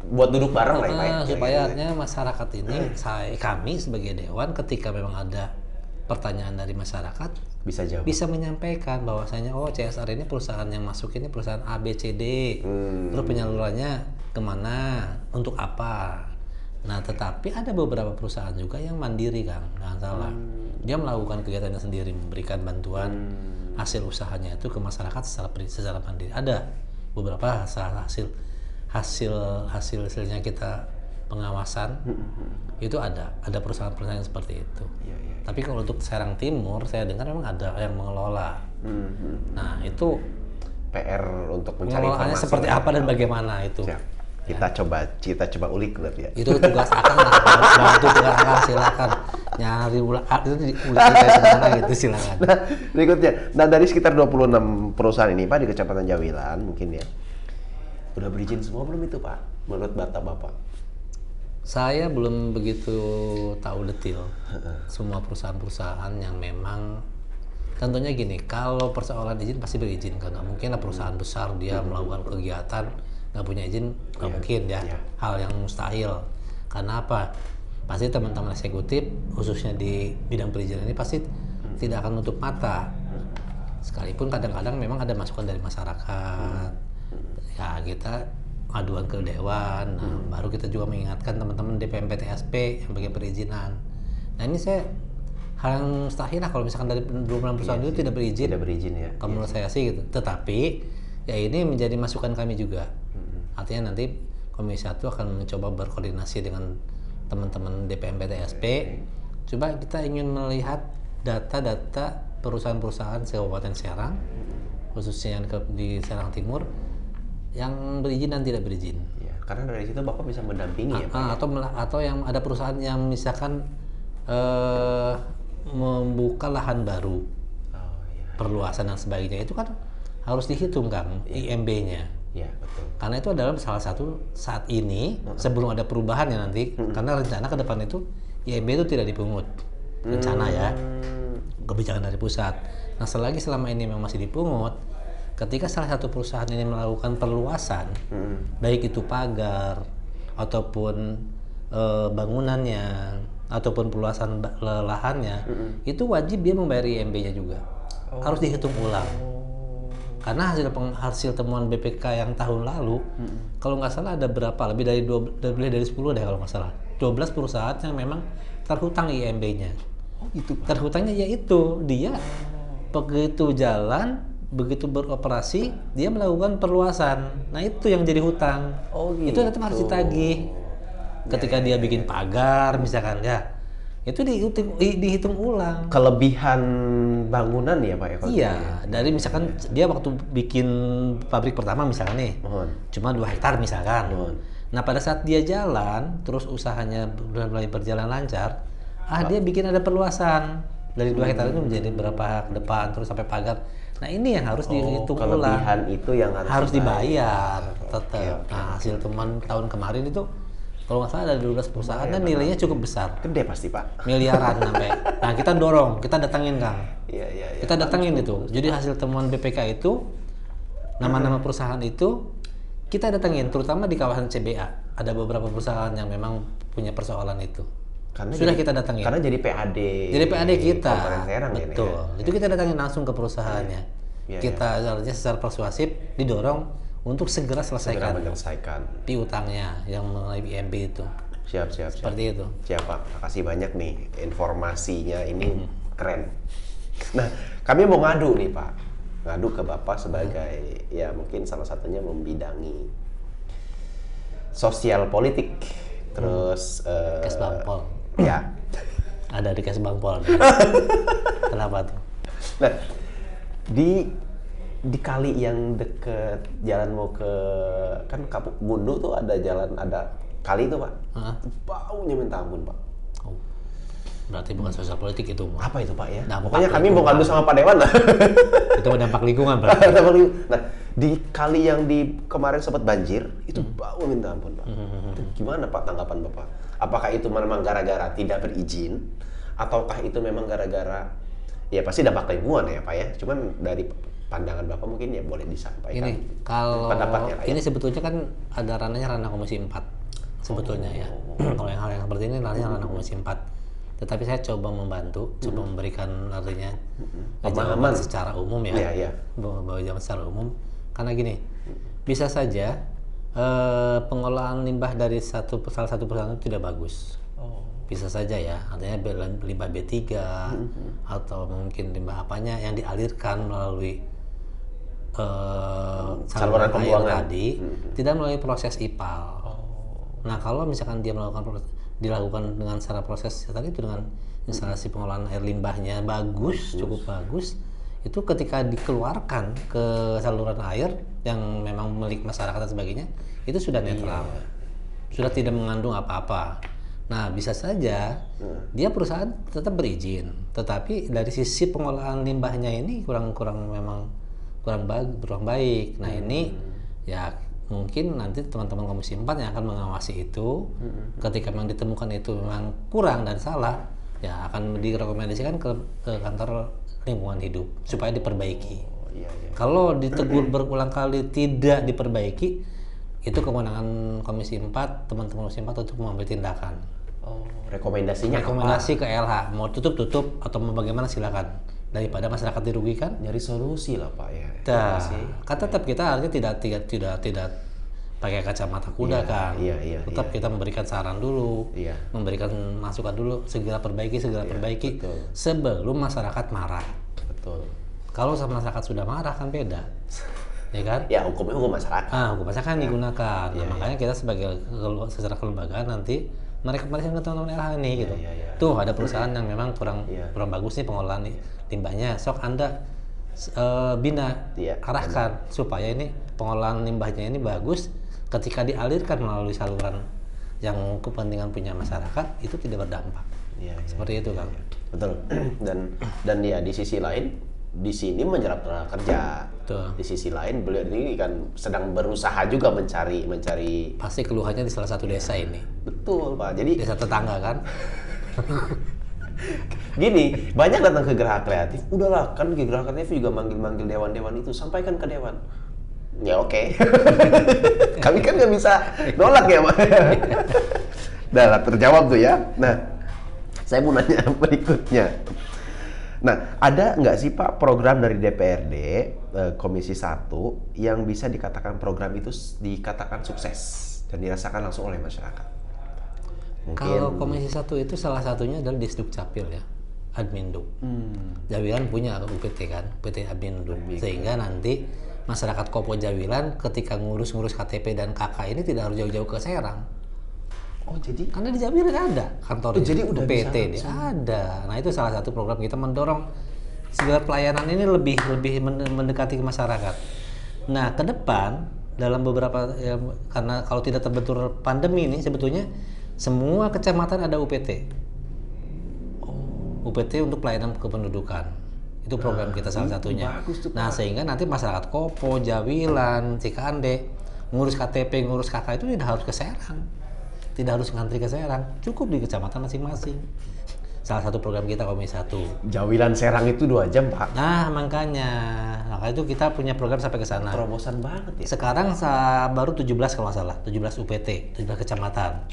buat duduk bareng lah ya, supaya artinya masyarakat ini kami sebagai dewan ketika memang ada pertanyaan dari masyarakat bisa jawab, bisa menyampaikan bahwasanya CSR ini perusahaan yang masuk ini perusahaan A B C D, terus penyalurannya kemana, untuk apa. Nah, tetapi ada beberapa perusahaan juga yang mandiri Kang, jangan salah, dia melakukan kegiatannya sendiri, memberikan bantuan hasil usahanya itu ke masyarakat secara mandiri. Ada beberapa hasilnya kita pengawasan itu ada perusahaan-perusahaan yang seperti itu. Tapi kalau untuk Serang Timur saya dengar memang ada yang mengelola. Nah, itu PR untuk mencari pengelolaannya informasi seperti apa dan bagaimana itu. Kita coba ulik berarti ya. Itu tugas Akang lah, bantu tugas Akang silakan. nyari itu ulah kayak kemana gitu silakan. Nah, berikutnya. Nah, dari sekitar 26 perusahaan ini Pak di Kecamatan Jawilan mungkin ya. Udah berizin semua belum itu Pak? Menurut data Bapak? Saya belum begitu tahu detail semua perusahaan-perusahaan yang memang tentunya gini, kalau persoalan izin pasti berizin kan, nggak mungkin lah perusahaan besar dia melakukan kegiatan nggak punya izin, nggak mungkin ya, hal yang mustahil. Karena apa? Pasti teman-teman eksekutif khususnya di bidang perizinan ini pasti tidak akan nutup mata. Sekalipun kadang-kadang memang ada masukan dari masyarakat, ya kita aduan ke dewan, nah, baru kita juga mengingatkan teman-teman DPMP-TSP yang bagian perizinan. Nah ini saya hal yang mustahil lah kalau misalkan dari 26 perusahaan itu tidak berizin. Tidak berizin ya. Kalau menurut saya sih gitu. Tetapi ya ini menjadi masukan kami juga. Artinya nanti Komisi 1 akan mencoba berkoordinasi dengan teman-teman DPMP-TSP. Coba kita ingin melihat data-data perusahaan-perusahaan Kabupaten Serang, khususnya yang di Serang Timur, yang berizin dan tidak berizin. Ya, karena dari situ Bapak bisa mendampingi ya Pak. Atau yang ada perusahaan yang misalkan membuka lahan baru, perluasan dan sebagainya, itu kan harus dihitung kan IMB-nya. Ya, betul. Karena itu adalah salah satu saat ini sebelum ada perubahan ya nanti, karena rencana ke depan itu IMB itu tidak dipungut, rencana ya, kebijakan dari pusat. Nah selagi selama ini memang masih dipungut, ketika salah satu perusahaan ini melakukan perluasan, baik itu pagar ataupun bangunannya ataupun perluasan lahannya, itu wajib dia membayar IMB-nya juga, harus dihitung ulang. Karena hasil temuan BPK yang tahun lalu, kalau nggak salah ada berapa, lebih dari 10 deh kalau nggak salah, 12 perusahaan yang memang terhutang IMB-nya. Oh gitu Pak. Terhutangnya yaitu dia begitu jalan, begitu beroperasi, dia melakukan perluasan. Nah itu yang jadi hutang. Oh gitu. Itu tetap harus ditagih. Ketika dia bikin pagar misalkan ya, itu dihitung ulang. Kelebihan bangunan ya Pak ya? Iya, dari misalkan dia waktu bikin pabrik pertama misalkan nih, cuma 2 hektar misalkan. Nah pada saat dia jalan, terus usahanya mulai berjalan lancar, dia bikin ada perluasan dari 2 hektar itu menjadi berapa ke depan, terus sampai pagar. Nah ini yang harus dihitung ulang. Kelebihan itu yang harus dibayar tetap. Nah hasil teman tahun kemarin itu kalau nggak salah ada 12 perusahaan dan nilainya cukup besar. Gede pasti Pak. Miliaran sampai. Nah kita dorong, kita datangin Kang. Iya. Kita datangin itu. Jadi hasil temuan BPK itu, nama-nama perusahaan itu kita datangin, terutama di kawasan CBA. Ada beberapa perusahaan yang memang punya persoalan itu. Sudah kita datangin. Karena jadi PAD. Jadi PAD kita. Serang betul. Ini, ya. Itu kita datangin langsung ke perusahaannya. Kita harusnya secara persuasif didorong untuk segera selesaikan piutangnya yang mengenai IMB itu. Siap. Seperti itu. Siap Pak. Makasih banyak nih informasinya ini keren. Nah, kami mau ngadu nih Pak. Ngadu ke Bapak sebagai ya mungkin salah satunya membidangi sosial politik. Terus Kes Bangpol. Ya. Ada di Kes Bangpol. Kenapa tuh? Nah, di kali yang deket jalan mau ke kan Kapuk Bundu tuh ada jalan, ada kali tuh Pak. Baunya minta ampun Pak. Oh, berarti bukan sosial politik itu. Apa itu Pak ya? Dampak pokoknya kami mau lingkungan. ngadu sama Pak Dewan lah. Itu dampak lingkungan berarti. Nah di kali yang di kemarin sempat banjir itu bau minta ampun Pak. Itu gimana Pak tanggapan Bapak? Apakah itu memang gara-gara tidak berizin ataukah itu memang gara-gara ya pasti dampak lingkungan ya Pak ya? Cuman dari pandangan Bapak mungkin ya boleh disampaikan. Ini kalau pendapatnya ini sebetulnya kan ada ranahnya ranah Komisi 4 sebetulnya ya. Kalau yang hal yang seperti ini ranahnya ranah Komisi 4. Tetapi saya coba membantu, coba memberikan artinya pemahaman secara umum ya. Iya. Bahwa jawaban secara umum. Karena gini, bisa saja pengolahan limbah dari salah satu perusahaan itu tidak bagus. Bisa saja ya, artinya limbah B3 atau mungkin limbah apanya yang dialirkan melalui saluran pembuangan tadi tidak melalui proses IPAL. Nah kalau misalkan dia dilakukan dengan cara proses tadi itu dengan instalasi pengolahan air limbahnya bagus, cukup bagus, itu ketika dikeluarkan ke saluran air yang memang milik masyarakat dan sebagainya itu sudah netral, sudah tidak mengandung apa-apa. Nah, bisa saja dia perusahaan tetap berizin, tetapi dari sisi pengolahan limbahnya ini memang kurang baik. Nah, ini ya mungkin nanti teman-teman Komisi 4 yang akan mengawasi itu. Ketika memang ditemukan itu memang kurang dan salah, ya akan direkomendasikan ke kantor lingkungan hidup supaya diperbaiki. Iya, iya. Kalau ditegur berulang kali tidak diperbaiki, itu kewenangan Komisi 4, teman-teman Komisi 4 untuk mengambil tindakan. Oh, rekomendasinya Rekomendasi ke LH, mau tutup atau mau bagaimana silakan. Daripada masyarakat dirugikan. Nyari solusi lah Pak ya. Nah, kan tetap kita harusnya tidak pakai kacamata kuda kan. Iya. Tetap kita memberikan saran dulu, Iya. memberikan masukan dulu, segera perbaiki, betul. sebelum masyarakat marah. Betul. Kalau masyarakat sudah marah kan beda, ya kan? Ya hukumnya hukum masyarakat. Hukum masyarakat digunakan. Nah, makanya kita secara kelembagaan nanti merekomendasikan ke teman-teman LH ini gitu. Tuh ada perusahaan yang memang kurang bagus nih pengolahan limbahnya. Sok Anda bina, arahkan supaya ini pengolahan limbahnya ini bagus. Ketika dialirkan melalui saluran yang kepentingan punya masyarakat itu tidak berdampak. Seperti itu kan. Betul. Dan ya di sisi lain di sini menyerap tenaga kerja. Betul. Di sisi lain beliau ini kan sedang berusaha juga mencari. Pasti keluhannya di salah satu desa ini. Betul Pak. Jadi desa tetangga kan. Gini, banyak datang ke Geraha Kreatif. Udahlah, kan di Geraha Kreatif juga manggil-manggil dewan-dewan itu, sampaikan ke dewan. Ya oke. Kami kan nggak bisa nolak ya Pak. Udah lah, terjawab tuh ya. Nah, saya mau nanya berikutnya. Nah, ada nggak sih Pak program dari DPRD Komisi 1 yang bisa dikatakan program itu dikatakan sukses dan dirasakan langsung oleh masyarakat? Mungkin... Kalau Komisi 1 itu salah satunya adalah Disduk Capil ya, Adminduk. Jawilan punya UPT kan, UPT Adminduk. Sehingga nanti masyarakat Kopo Jawilan ketika ngurus KTP dan KK ini tidak harus jauh-jauh ke Serang. Oh jadi? Karena di Jawilan ada kantornya. Jadi udah UPT dia ada. Nah itu salah satu program kita mendorong segala pelayanan ini lebih mendekati ke masyarakat. Nah ke depan dalam beberapa ya, karena kalau tidak terbentur pandemi ini sebetulnya semua kecamatan ada UPT. UPT untuk pelayanan kependudukan. Itu program kita salah satunya. Nah, sehingga nanti masyarakat Kopo, Jawilan, Cikande ngurus KTP, ngurus KK itu tidak harus ke Serang. Tidak harus ngantri ke Serang, cukup di kecamatan masing-masing. Salah satu program kita Komisi 1. Jawilan Serang itu 2 jam, Pak. Nah, makanya itu kita punya program sampai ke sana. Terobosan banget ya. Sekarang baru 17 kalau nggak salah, 17 UPT, 17 kecamatan.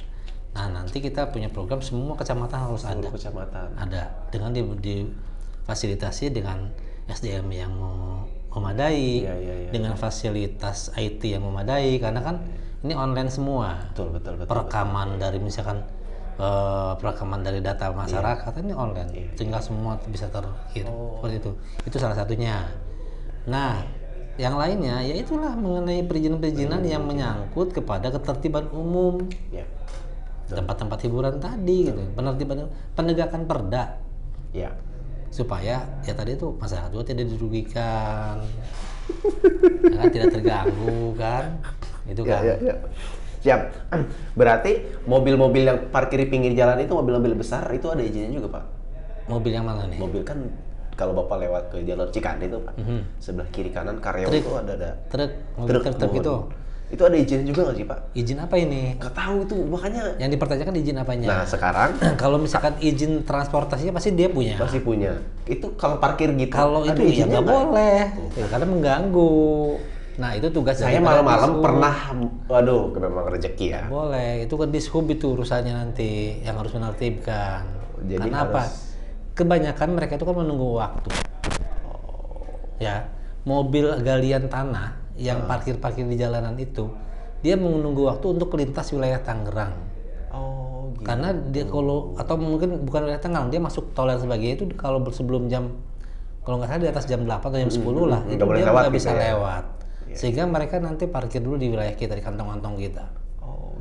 Nah, nanti kita punya program semua kecamatan harus ada. Kecamatan. Ada. Dengan difasilitasi dengan SDM yang memadai, dengan fasilitas IT yang memadai, karena kan ini online semua. Betul. Perekaman dari misalkan perekaman dari data masyarakat ini online, tinggal semua bisa terkirim. Seperti itu. Itu salah satunya. Nah, yang lainnya ya itulah mengenai perizinan-perizinan yang menyangkut kepada ketertiban umum. Tempat-tempat hiburan tadi gitu, penegakan perda. Supaya ya tadi itu masyarakat juga tidak dirugikan. Ya kan, tidak terganggu kan. Itu kan. Siap. Berarti mobil-mobil yang parkir di pinggir jalan itu mobil-mobil besar itu ada izinnya juga, Pak? Mobil yang mana nih? Mobil kan kalau Bapak lewat ke jalur Cikande itu, Pak. Sebelah kiri kanan karyawan itu ada truk itu. Itu ada izinnya juga nggak sih, Pak? Izin apa ini? Nggak tahu itu, makanya. Yang dipertanyakan izin apanya? Nah, sekarang kalau misalkan izin transportasinya pasti dia punya. Pasti punya. Itu kalau parkir gitu. Kalau itu ya nggak boleh, karena mengganggu. Nah itu tugas saya malam-malam pernah, waduh, memang rezeki ya. Boleh, itu kan Dishub itu urusannya nanti yang harus menertibkan. Jadi karena apa? Kebanyakan mereka itu kan menunggu waktu. Ya, mobil galian tanah yang parkir di jalanan itu, dia menunggu waktu untuk melintas wilayah Tangerang. Gitu. Karena dia kalau atau mungkin bukan wilayah Tangerang, dia masuk tol dan sebagainya itu kalau sebelum jam, kalau nggak salah di atas jam 8 atau jam 10 lah, itu dia nggak bisa lewat. Sehingga mereka nanti parkir dulu di wilayah kita, di kantong-kantong kita.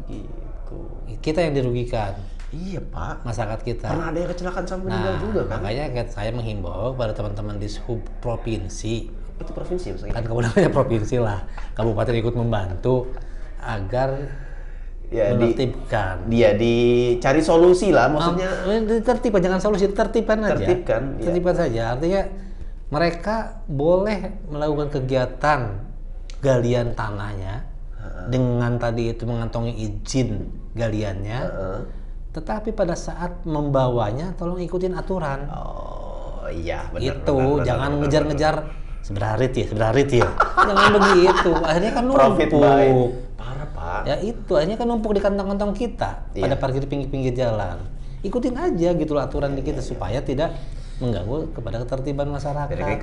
Gitu. Kita yang dirugikan. Iya, Pak. Masyarakat kita. Pernah ada yang kecelakaan sampai meninggal juga kan? Makanya saya menghimbau pada teman-teman di Sub provinsi. Itu provinsi maksudnya? Kan kemudian provinsi lah. Kabupaten ikut membantu agar ya menertibkan. Dia dicari solusi lah, maksudnya. Tertibkan, jangan solusi, tertibkan aja. Tertibkan, tertibkan saja. Artinya mereka boleh melakukan kegiatan galian tanahnya dengan tadi itu mengantongi izin galiannya. Tetapi pada saat membawanya, tolong ikutin aturan. Oh iya, benar. Itu jangan ngejar-ngejar sebenarnya ya. Jangan begitu. Akhirnya kan numpuk. Parah, Pak. Ya itu, akhirnya kan numpuk di kantong-kantong kita pada parkir pinggir-pinggir jalan. Ikutin aja gitu aturan di kita supaya tidak mengganggu kepada ketertiban masyarakat. Jadi kayak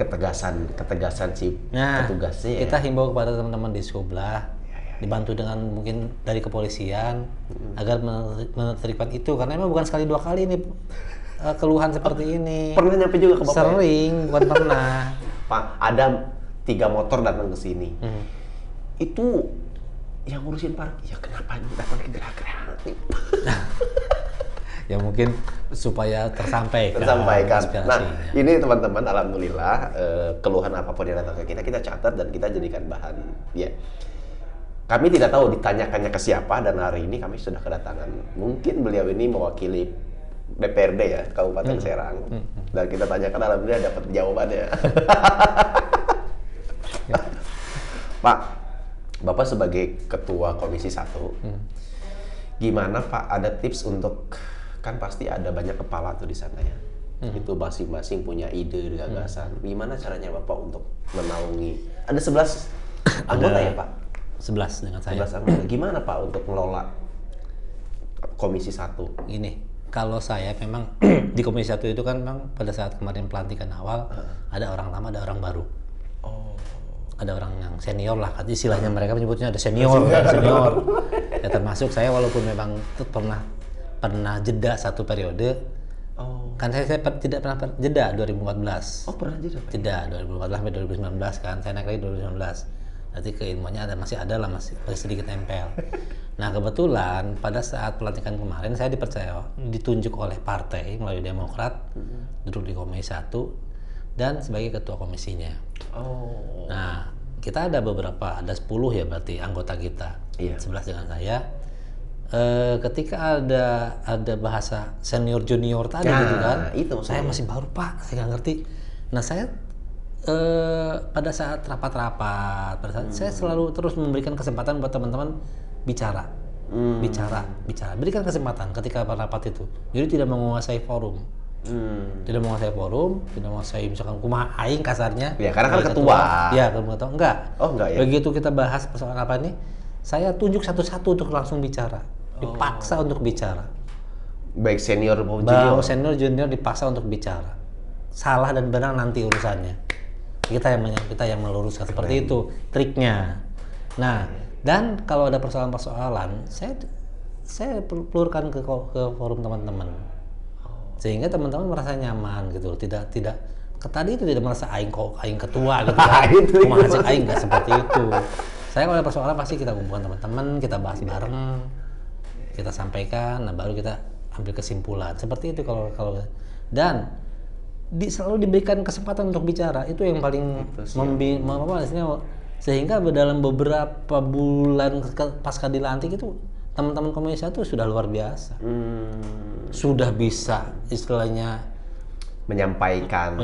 ketegasan si petugasnya. Kita himbau kepada teman-teman di sebelah dibantu dengan mungkin dari kepolisian agar menertibkan itu, karena memang bukan sekali dua kali ini keluhan seperti ini. Pernah nyampe juga ke Bapak? Sering, bukan pernah. Pak, ada 3 motor datang ke sini. Itu yang ngurusin parkir. Ya kenapa ini datang ke gerak-gerak? Ya mungkin supaya tersampaikan. Nah, ini teman-teman, alhamdulillah keluhan apapun yang datang ke kita catat dan kita jadikan bahan. Ya, kami tidak tahu ditanyakannya ke siapa, dan hari ini kami sudah kedatangan. Mungkin beliau ini mewakili DPRD ya, Kabupaten Serang. Dan kita tanyakan, alhamdulillah dapat jawabannya. Pak, Bapak sebagai Ketua Komisi 1, gimana Pak, ada tips untuk, kan pasti ada banyak kepala tuh di sana ya. Itu masing-masing punya ide, gagasan. Gimana caranya Bapak untuk menaungi? Ada 11 anggota ya Pak? 11 dengan saya. 11 anggota. Gimana Pak untuk mengelola Komisi 1? Ini, kalau saya memang di Komisi 1 itu kan memang pada saat kemarin pelantikan awal ada orang lama, ada orang baru. Ada orang yang senior lah, istilahnya mereka menyebutnya ada senior. Ya termasuk saya, walaupun memang pernah jeda satu periode. Kan saya tidak pernah jeda 2014. Pernah jeda? Jeda 2014 sampai 2019 kan, saya naik lagi 2019. Nanti keilmuannya masih ada lah, masih sedikit nempel. Nah kebetulan pada saat pelantikan kemarin saya ditunjuk oleh partai melalui Demokrat, duduk di Komisi 1 dan sebagai ketua komisinya. Nah kita ada 10 ya berarti anggota kita, 11 dengan saya. Ketika ada bahasa senior junior tadi gitu kan, saya masih baru Pak, saya nggak ngerti. Nah saya pada saat rapat-rapat, saya selalu terus memberikan kesempatan buat teman-teman bicara, berikan kesempatan ketika rapat itu. Jadi tidak menguasai forum, tidak menguasai misalkan kumaha aing kasarnya. Ya karena kan ketua. Ya ketua enggak. Enggak ya. Begitu kita bahas persoalan apa ini, saya tunjuk satu-satu untuk langsung bicara, dipaksa untuk bicara. Baik senior maupun junior. Senior junior dipaksa untuk bicara. Salah dan benar nanti urusannya. Kita yang meluruskan, seperti itu triknya. Nah, dan kalau ada persoalan-persoalan, saya pelurkan ke forum teman-teman, sehingga teman-teman merasa nyaman gitu. Tidak tadi itu tidak merasa aing ketua gitu kan. Mahasiswa aing nggak seperti itu. Saya kalau ada persoalan pasti kita kumpulkan teman-teman, kita bahas bareng, kita sampaikan, nah baru kita ambil kesimpulan. Seperti itu kalau dan selalu diberikan kesempatan untuk bicara, itu yang paling sehingga dalam beberapa bulan pasca dilantik itu teman-teman Komisi 1 sudah luar biasa, sudah bisa istilahnya menyampaikan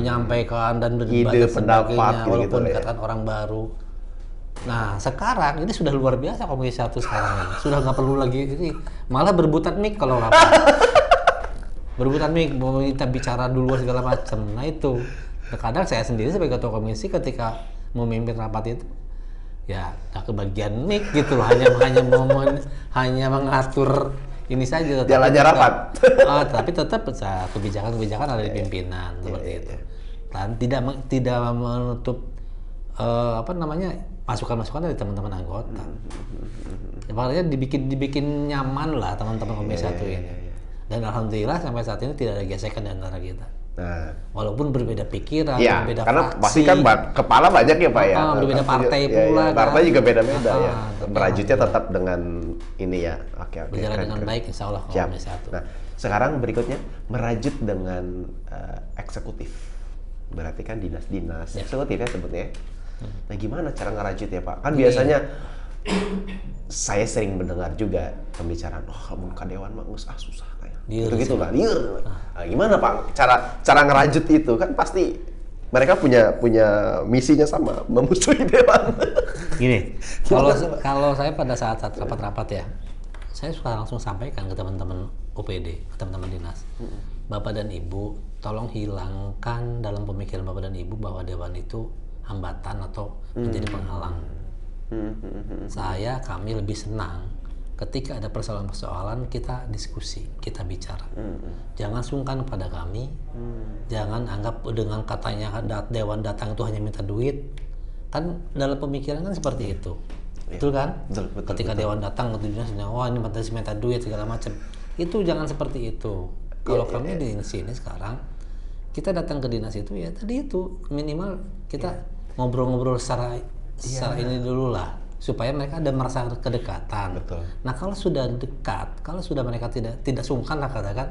dan ide, pendapat walaupun dikatakan orang baru. Nah sekarang ini sudah luar biasa Komisi 1 sekarang ini. Sudah nggak perlu lagi ini, malah berebutan mic kalau rapat. Berebutan mic, mau kita bicara dulu segala macam. Nah itu, kadang saya sendiri sebagai ketua komisi ketika memimpin rapat itu, ya nggak kebagian mic gitu loh, hanya mengatur ini saja. Jalannya rapat. Tapi tetap kebijakan ada di pimpinan seperti itu. Dan tidak menutup masukan-masukan dari teman-teman anggota. Makanya dibikin nyaman lah teman-teman Komisi 1 ini. Dan alhamdulillah sampai saat ini tidak ada gesekan di antara kita. Nah, walaupun berbeda pikiran, berbeda karena fraksi, pasti kan kepala banyak ya Pak ya. Berbeda partai pula. Partai juga beda-beda ya. Merajutnya tetap dengan ini ya. Oke. Berjalan dengan baik insya Allah Komisi 1. Nah, sekarang berikutnya merajut dengan eksekutif. Berarti kan dinas-dinas eksekutif ya sebutnya. Nah, gimana cara ngerajut ya Pak? Kan biasanya saya sering mendengar juga pembicaraan, kamu ke dewan mah susah kayak. Lieur, gitu kan, lieur. Nah, gimana Pak cara ngerajut itu kan pasti mereka punya misinya sama, memusuhi dewan. Gini, kalau saya pada saat rapat-rapat ya, saya suka langsung sampaikan ke teman-teman OPD, ke teman-teman dinas. Bapak dan Ibu, tolong hilangkan dalam pemikiran Bapak dan Ibu bahwa dewan itu hambatan atau menjadi penghalang. Kami lebih senang ketika ada persoalan-persoalan kita diskusi, kita bicara. Jangan sungkan pada kami, jangan anggap dengan katanya dewan datang itu hanya minta duit. Kan dalam pemikiran kan seperti itu. Betul kan? Betul, ketika dewan datang ke dinas, wah ini minta duit segala macam. Itu jangan seperti itu. Kalau kami di sini sekarang, kita datang ke dinas itu ya tadi itu minimal kita ngobrol-ngobrol secara ini dulu lah, supaya mereka ada merasa kedekatan. Betul. Nah kalau sudah dekat, kalau sudah mereka tidak sungkan lah katakan,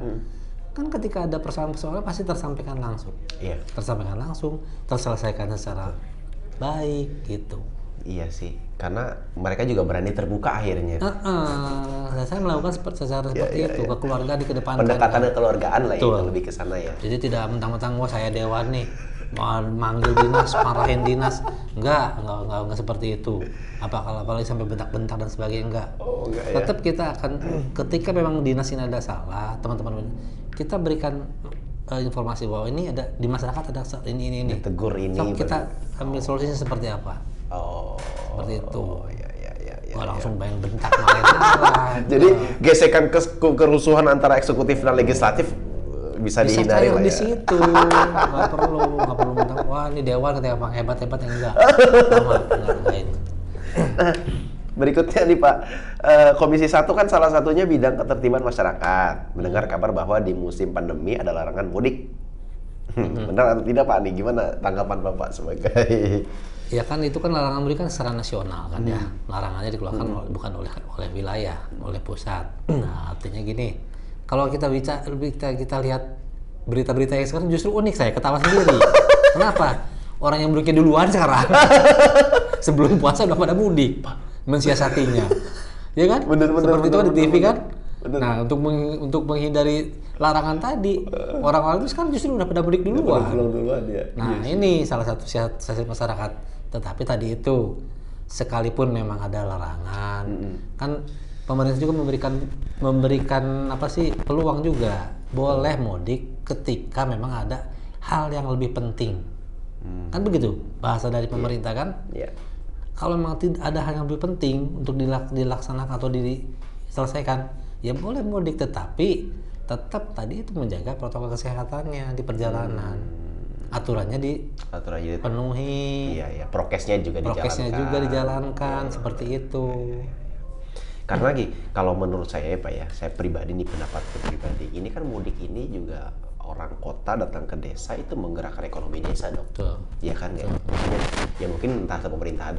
kan ketika ada persoalan-persoalan pasti tersampaikan langsung. Iya. Tersampaikan langsung, terselesaikan secara baik gitu. Iya sih, karena mereka juga berani terbuka akhirnya. Saya melakukan secara seperti itu ke keluarga di kedepankan. Pendekatan kekeluargaan lah ya, Betul. lebih ke sana ya. Jadi tidak mentang-mentang saya dewan nih mau manggil dinas, marahin dinas, enggak seperti itu. Apalagi sampai bentak-bentak dan sebagainya, enggak. Enggak ya. Tetap kita akan ketika memang dinas ini ada salah, teman-teman kita berikan informasi bahwa ini ada di masyarakat ada ini. Tegur ini. So, kita ambil solusinya seperti apa? Seperti itu. Iya. Langsung bayang bentak marah. Jadi gesekan kerusuhan antara eksekutif dan legislatif bisa dihindari lah ya. Di situ nggak perlu bentak. Wah ini dewan katanya bang hebat yang enggak. Enggak itu. Berikutnya nih Pak, Komisi 1 kan salah satunya bidang ketertiban masyarakat. Mendengar kabar bahwa di musim pandemi ada larangan mudik. Benar atau tidak Pak? Nih gimana tanggapan Bapak sebagai? Ya kan itu kan larangan mudik kan secara nasional kan ya. Larangannya dikeluarkan bukan oleh wilayah, oleh pusat. Nah artinya gini, kalau kita lihat berita-berita yang sekarang justru unik, saya ketawa sendiri. Kenapa? Orang yang mudiknya duluan sekarang. Sebelum puasa udah pada mudik, mensiasatinya. Ya kan? Bener, seperti itu kan di TV kan? Bener. Nah, untuk menghindari larangan tadi, orang-orang itu sekarang justru udah pada mudik duluan. Nah, ini salah satu siasat masyarakat. Tetapi tadi itu, sekalipun memang ada larangan, kan pemerintah juga memberikan peluang juga. Boleh mudik ketika memang ada hal yang lebih penting. Kan begitu bahasa dari pemerintah kan? Iya. Kalau memang ada hal yang lebih penting untuk dilaksanakan atau diselesaikan, ya boleh mudik, tetapi tetap tadi itu menjaga protokol kesehatannya di perjalanan. Aturannya dipenuhi. Iya. Prokesnya juga dijalankan seperti itu. Karena lagi, kalau menurut saya ya Pak ya, saya pribadi nih pendapat pribadi, ini kan mudik ini juga orang kota datang ke desa itu menggerakkan ekonomi desa dong. Betul. Iya kan ya. Ya mungkin entah pemerintah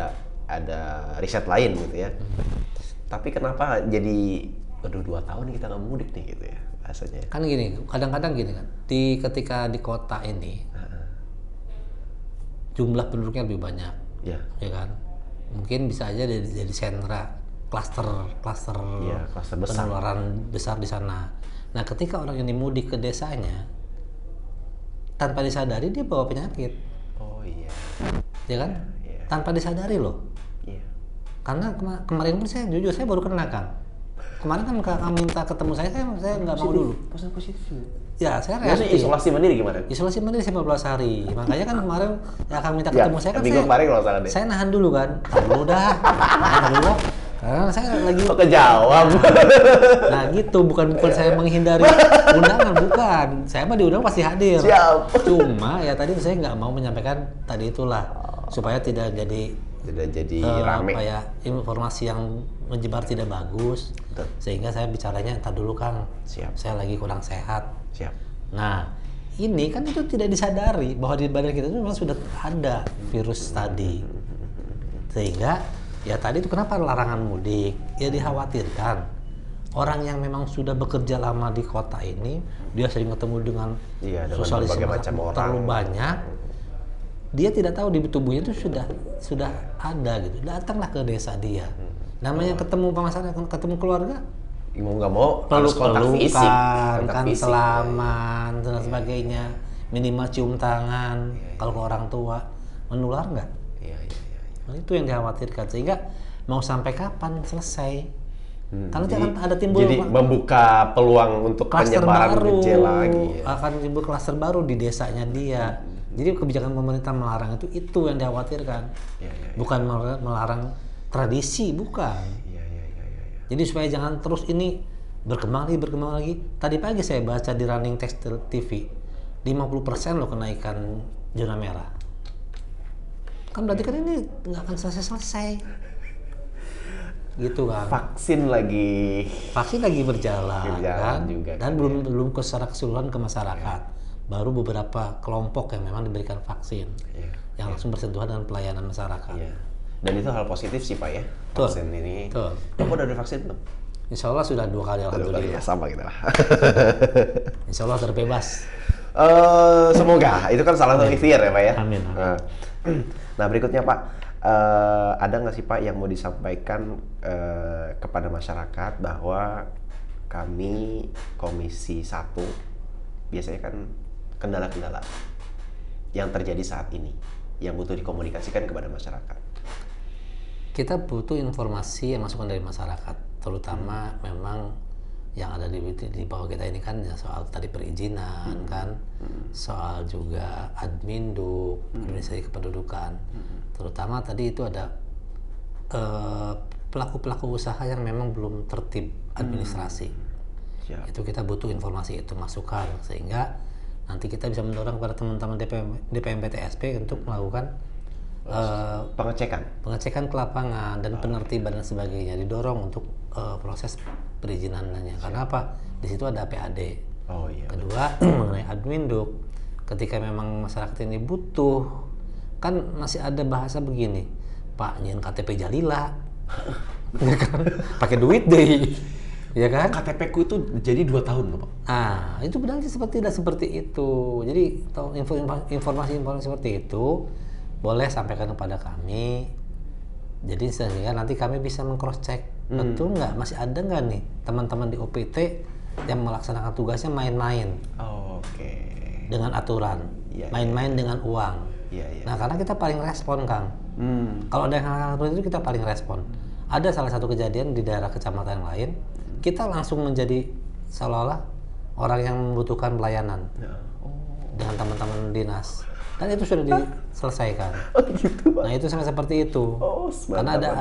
ada riset lain gitu ya. Tapi kenapa jadi 2 tahun kita nggak mudik nih gitu ya bahasanya. Kan gini, kadang-kadang gini kan, ketika di kota ini jumlah penduduknya lebih banyak, ya kan? Mungkin bisa aja jadi sentra klaster penularan besar di sana. Nah, ketika orang yang mudik ke desanya, tanpa disadari dia bawa penyakit. Oh iya. Ya kan? Iya. Tanpa disadari loh. Iya. Karena kemarin pun saya jujur saya baru kena kan. Kemarin kan kakak minta ketemu saya nggak mau dulu. Positif. Ya, saya reaktif. Isolasi mandiri gimana? Isolasi mandiri 15 hari. Makanya kan kemarin akan minta ketemu saya kan. Minggu kemarin kalau salah deh. Saya nahan dulu kan. Tahan dulu. Karena saya lagi kejawab. Nah gitu, bukan saya menghindari undangan, bukan. Saya mah diundang pasti hadir. Siap. Cuma ya tadi saya nggak mau menyampaikan tadi itulah supaya tidak jadi rame. Informasi yang menyebar tidak bagus. Betul. Sehingga saya bicaranya entar dulu Kang. Siap. Saya lagi kurang sehat. Siap. Nah, ini kan itu tidak disadari bahwa di badan kita itu memang sudah ada virus tadi. Sehingga ya tadi itu kenapa larangan mudik? Ya dikhawatirkan orang yang memang sudah bekerja lama di kota ini, dia sering ketemu dengan sosialisasi terlalu banyak, dia tidak tahu di tubuhnya itu sudah ada gitu. Datanglah ke desa dia. Namanya ketemu pemasaran, ketemu keluarga, mau nggak mau perlu harus kontak fisik, pelukan, kontak kan fisik. salaman dan sebagainya, minimal cium tangan. Kalau ke orang tua menular nggak? Iya. Nah, itu yang dikhawatirkan, sehingga mau sampai kapan selesai? Karena Jadi, akan ada timbul jadi membuka peluang untuk klaster penyebaran baru, gejala lagi. Ya. akan timbul klaster baru di desanya dia. Jadi kebijakan pemerintah melarang itu yang dikhawatirkan. Iya. Bukan melarang tradisi, bukan. Iya. Jadi supaya jangan terus ini berkembang lagi. Tadi pagi saya baca di Running Text TV, 50% loh kenaikan zona merah. Kan berarti kan ini nggak akan selesai. Gitu kan. Vaksin lagi berjalan kan, juga, dan belum secara keseluruhan ke masyarakat. Baru beberapa kelompok yang memang diberikan vaksin, yang langsung bersentuhan dengan pelayanan masyarakat. Iya. Dan itu hal positif sih Pak ya, Betul. vaksin ini. Betul. Bapak udah ada vaksin belum? Insya Allah sudah 2 kali, alhamdulillah. Sama kita lah. Insya Allah terbebas. Semoga itu kan salah satu ikhtiar ya Pak ya. Amin. Nah berikutnya Pak, ada nggak sih Pak yang mau disampaikan kepada masyarakat bahwa kami Komisi 1 biasanya kan kendala-kendala yang terjadi saat ini yang butuh dikomunikasikan kepada masyarakat? Kita butuh informasi yang masukan dari masyarakat, terutama memang yang ada di bawah kita ini kan ya, soal tadi perizinan kan, soal juga adminduk, administrasi kependudukan. Terutama tadi itu ada pelaku-pelaku usaha yang memang belum tertib administrasi. Itu kita butuh informasi itu, masukan, sehingga nanti kita bisa mendorong kepada teman-teman DPMPTSP untuk melakukan pengecekan ke lapangan dan penertiban dan sebagainya, didorong untuk proses perizinannya. Karena apa? Di situ ada PAD. Kedua, mengenai adminduk, ketika memang masyarakat ini butuh, kan masih ada bahasa begini, Pak, nyin KTP Jalila, ya kan? Pakai duit deh, ya kan? KTP ku itu jadi 2 tahun loh Pak. Itu benar tidak seperti itu. Jadi informasi seperti itu boleh sampaikan kepada kami. Jadi sehingga nanti kami bisa meng-cross check betul nggak, masih ada nggak nih teman-teman di OPT yang melaksanakan tugasnya main-main dengan aturan, main-main dengan uang. Nah karena kita paling respon Kang. Kalau ada hal-hal seperti itu kita paling respon. Ada salah satu kejadian di daerah kecamatan lain, kita langsung menjadi seolah-olah orang yang membutuhkan pelayanan dengan teman-teman dinas. Dan itu sudah diselesaikan. Gitu, Pak. Nah itu seperti itu. Karena ada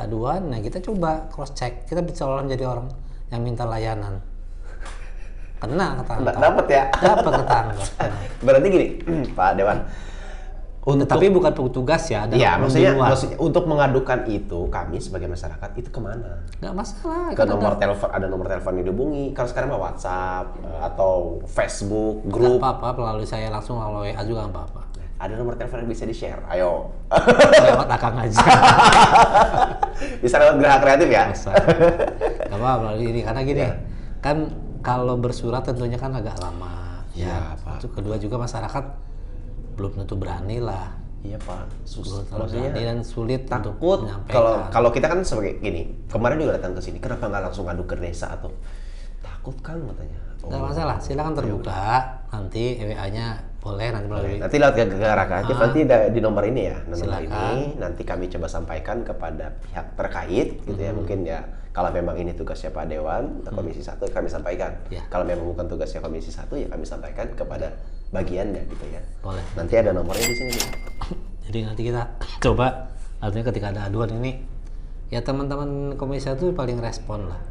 aduan, nah kita coba cross check. Kita seolah menjadi orang yang minta layanan. Kena ketangkap. Dapat ya? Dapat ketangkap. Berarti gini, Pak Dewan. Tapi bukan petugas ya. Iya, maksudnya untuk mengadukan itu kami sebagai masyarakat itu kemana? Nggak masalah. Ke nomor telepon, ada nomor telepon yang dihubungi. Kalau sekarang mah WhatsApp atau Facebook, grup. Nggak apa-apa, melalui saya langsung melalui WA juga nggak apa-apa. Ada nomor telepon yang bisa di-share. Ayo. Lewat akang aja. Bisa lewat Geraha Kreatif ya? Bisa. Nggak apa-apa melalui ini, karena gini, kan kalau bersurat tentunya kan agak lama. Iya, Pak. Itu kedua juga masyarakat belum tentu berani lah. Iya Pak, berani dan sulit takut untuk menyampaikan. kalau kita kan sebagai gini, kemarin juga datang ke sini, kenapa nggak langsung ngadu ke desa atau takut kan katanya? Nggak masalah, silakan terbuka, nanti WA-nya boleh nanti melalui. Nanti lewat Geraha Kreatif, nanti di nomor ini ya, nomor silakan. ini nanti kami coba sampaikan kepada pihak terkait gitu ya, mungkin ya kalau memang ini tugasnya Pak Dewan Komisi 1 kami sampaikan. Kalau memang bukan tugasnya Komisi 1 ya kami sampaikan kepada bagiannya gitu ya. Boleh. Nanti ada nomornya di sini nih. Jadi nanti kita coba, artinya ketika ada aduan ini, ya teman-teman Komisi 1 paling respon lah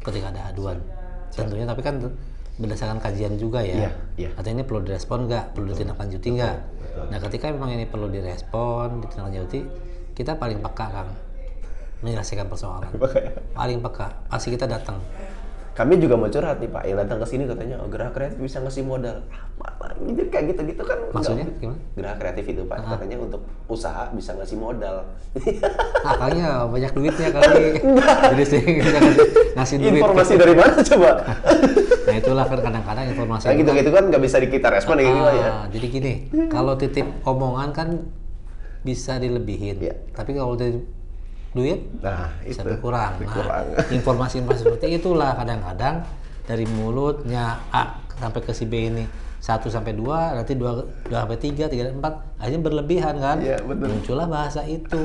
ketika ada aduan. Tentunya tapi kan berdasarkan kajian juga ya. Artinya ini perlu direspon nggak, perlu ditindaklanjuti nggak. Nah ketika memang ini perlu direspon, ditindaklanjuti, kita paling peka Kang menyelesaikan persoalan. Paling peka, pasti kita datang. Kami juga mau curhat nih Pak, yang datang ke sini katanya Geraha Kreatif bisa ngasih modal. Apa gitu kayak gitu-gitu kan? Maksudnya gimana? Geraha Kreatif itu Pak, katanya untuk usaha bisa ngasih modal. Makanya banyak duitnya kali. Jadi sehingga ngasih duit. Informasi dari mana coba? Nah itulah kan kadang-kadang informasi. Nah gitu-gitu kan nggak bisa kita respon kayak gini ya. Jadi gini, kalau titip omongan kan bisa dilebihin. Tapi kalau duit Nah, bisa itu berkurang. berkurang. Nah, informasi-informasi seperti itulah kadang-kadang dari mulutnya A sampai ke si B ini 1 sampai 2, nanti 2 sampai 3, 3 sampai 4, akhirnya berlebihan kan? Iya, betul. Muncullah bahasa itu.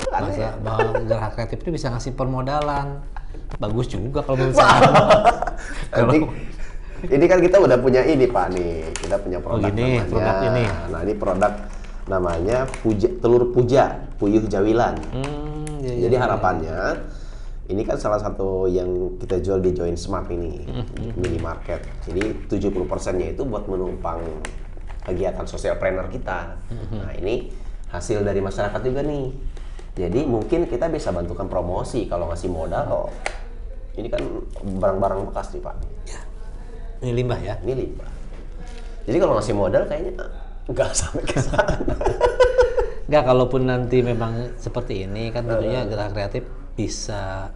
Bahasa bahwa Geraha Kreatif itu bisa ngasih permodalan. Bagus juga kalau menurut saya. Nanti, ini kan kita udah punya ini Pak nih, kita punya produk gini, namanya. produk ini. Nah ini produk namanya telur puja, puyuh jawilan. Iya, Jadi harapannya ini kan salah satu yang kita jual di Join Smart ini, minimarket. Jadi 70%-nya itu buat menumpang kegiatan social planner kita. Nah ini hasil dari masyarakat juga nih. Jadi mungkin kita bisa bantukan promosi kalau ngasih modal. Ini kan barang-barang bekas nih Pak. Ini limbah ya? Ini limbah. Jadi kalau ngasih modal kayaknya nggak sampai ke sana. Nggak, kalaupun nanti memang seperti ini kan tentunya Geraha Kreatif bisa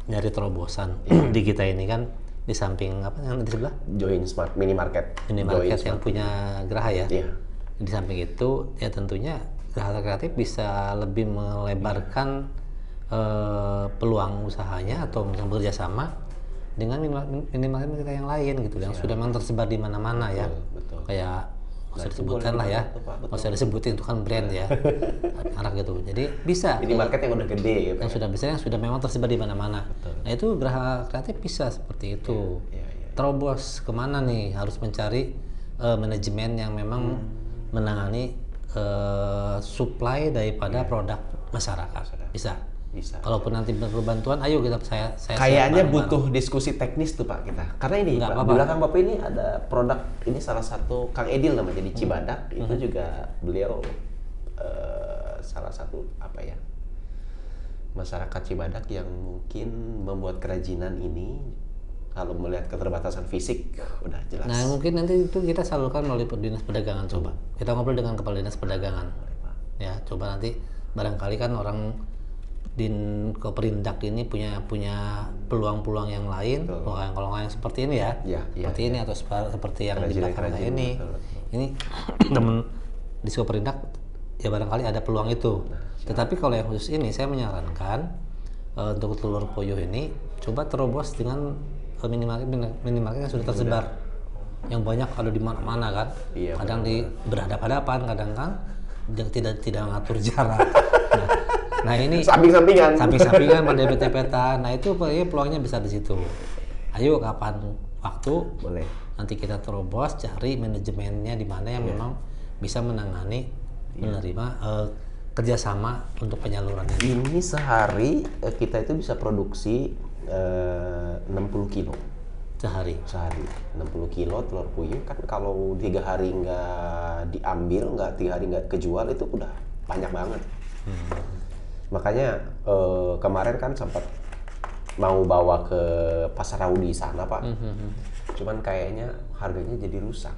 nyari terobosan di kita ini kan, di samping apa yang di sebelah Join Smart minimarket. minimarket Join yang Smart. punya Geraha ya. Iya. Di samping itu ya tentunya Geraha Kreatif bisa lebih melebarkan peluang usahanya atau misalnya bekerja sama dengan minimarket kita yang lain gitu, yang sudah memang tersebar di mana-mana ya. Betul. Kayak nggak usah itu disebutkan boleh lah ya, banget tuh, Pak. Betul. nggak usah disebutin, itu kan brand ya, anak gitu. Jadi bisa Minimarket yang udah gede ya Pak. yang sudah besar, yang sudah memang tersebar di mana-mana. Nah itu Geraha Kreatif bisa seperti itu. Iya. Terobos kemana nih? Harus mencari manajemen yang memang menangani supply daripada produk masyarakat. Bisa. Kalaupun nanti perlu bantuan, ayo kita saya Kayaknya bareng-bareng. butuh diskusi teknis tuh Pak kita. Karena ini Nggak Pak, apa-apa. di belakang Bapak ini ada produk, ini salah satu Kang Edil namanya di Cibadak. Itu juga beliau salah satu apa ya, masyarakat Cibadak yang mungkin membuat kerajinan ini. Kalau melihat keterbatasan fisik udah jelas. Nah mungkin nanti itu kita salurkan melalui Dinas Perdagangan, coba kita ngobrol dengan Kepala Dinas Perdagangan ya, coba nanti barangkali kan orang di Koperindak ini punya peluang-peluang yang lain, peluang yang seperti ini ya, seperti ini atau seperti yang di belakang saya ini. Ini teman di Koperindak ya barangkali ada peluang itu. Tetapi kalau yang khusus ini saya menyarankan untuk telur puyuh ini coba terobos dengan minimarket yang sudah tersebar, yang banyak ada di mana-mana kan. Kadang berhadapan-hadapan, kadang kan tidak mengatur jarak. Nah ini samping-sampingan pada dempet-dempetan. Nah itu peluangnya besar di situ. Ayo kapan waktu boleh nanti kita terobos, cari manajemennya di mana yang memang bisa menangani menerima kerjasama untuk penyaluran ini. Sehari kita itu bisa produksi 60 kilo sehari 60 kilo telur puyuh kan. Kalau 3 hari nggak diambil, 3 hari nggak kejual, itu udah banyak banget. Makanya kemarin kan sempat mau bawa ke Pasar Raudi sana Pak. Cuman kayaknya harganya jadi rusak,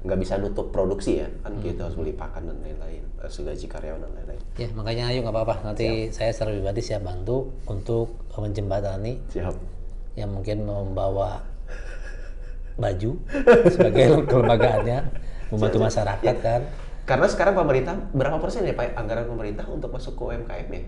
nggak bisa nutup produksi ya kan. Kita harus beli pakan dan lain-lain, segaji karyawan dan lain-lain. Ya makanya ayo nggak apa-apa, nanti saya secara pribadi siap bantu untuk menjembatani. Siap. Yang mungkin membawa baju sebagai kelembagaannya, membantu masyarakat kan. Karena sekarang pemerintah berapa persen ya Pak anggaran pemerintah untuk masuk ke UMKM ya?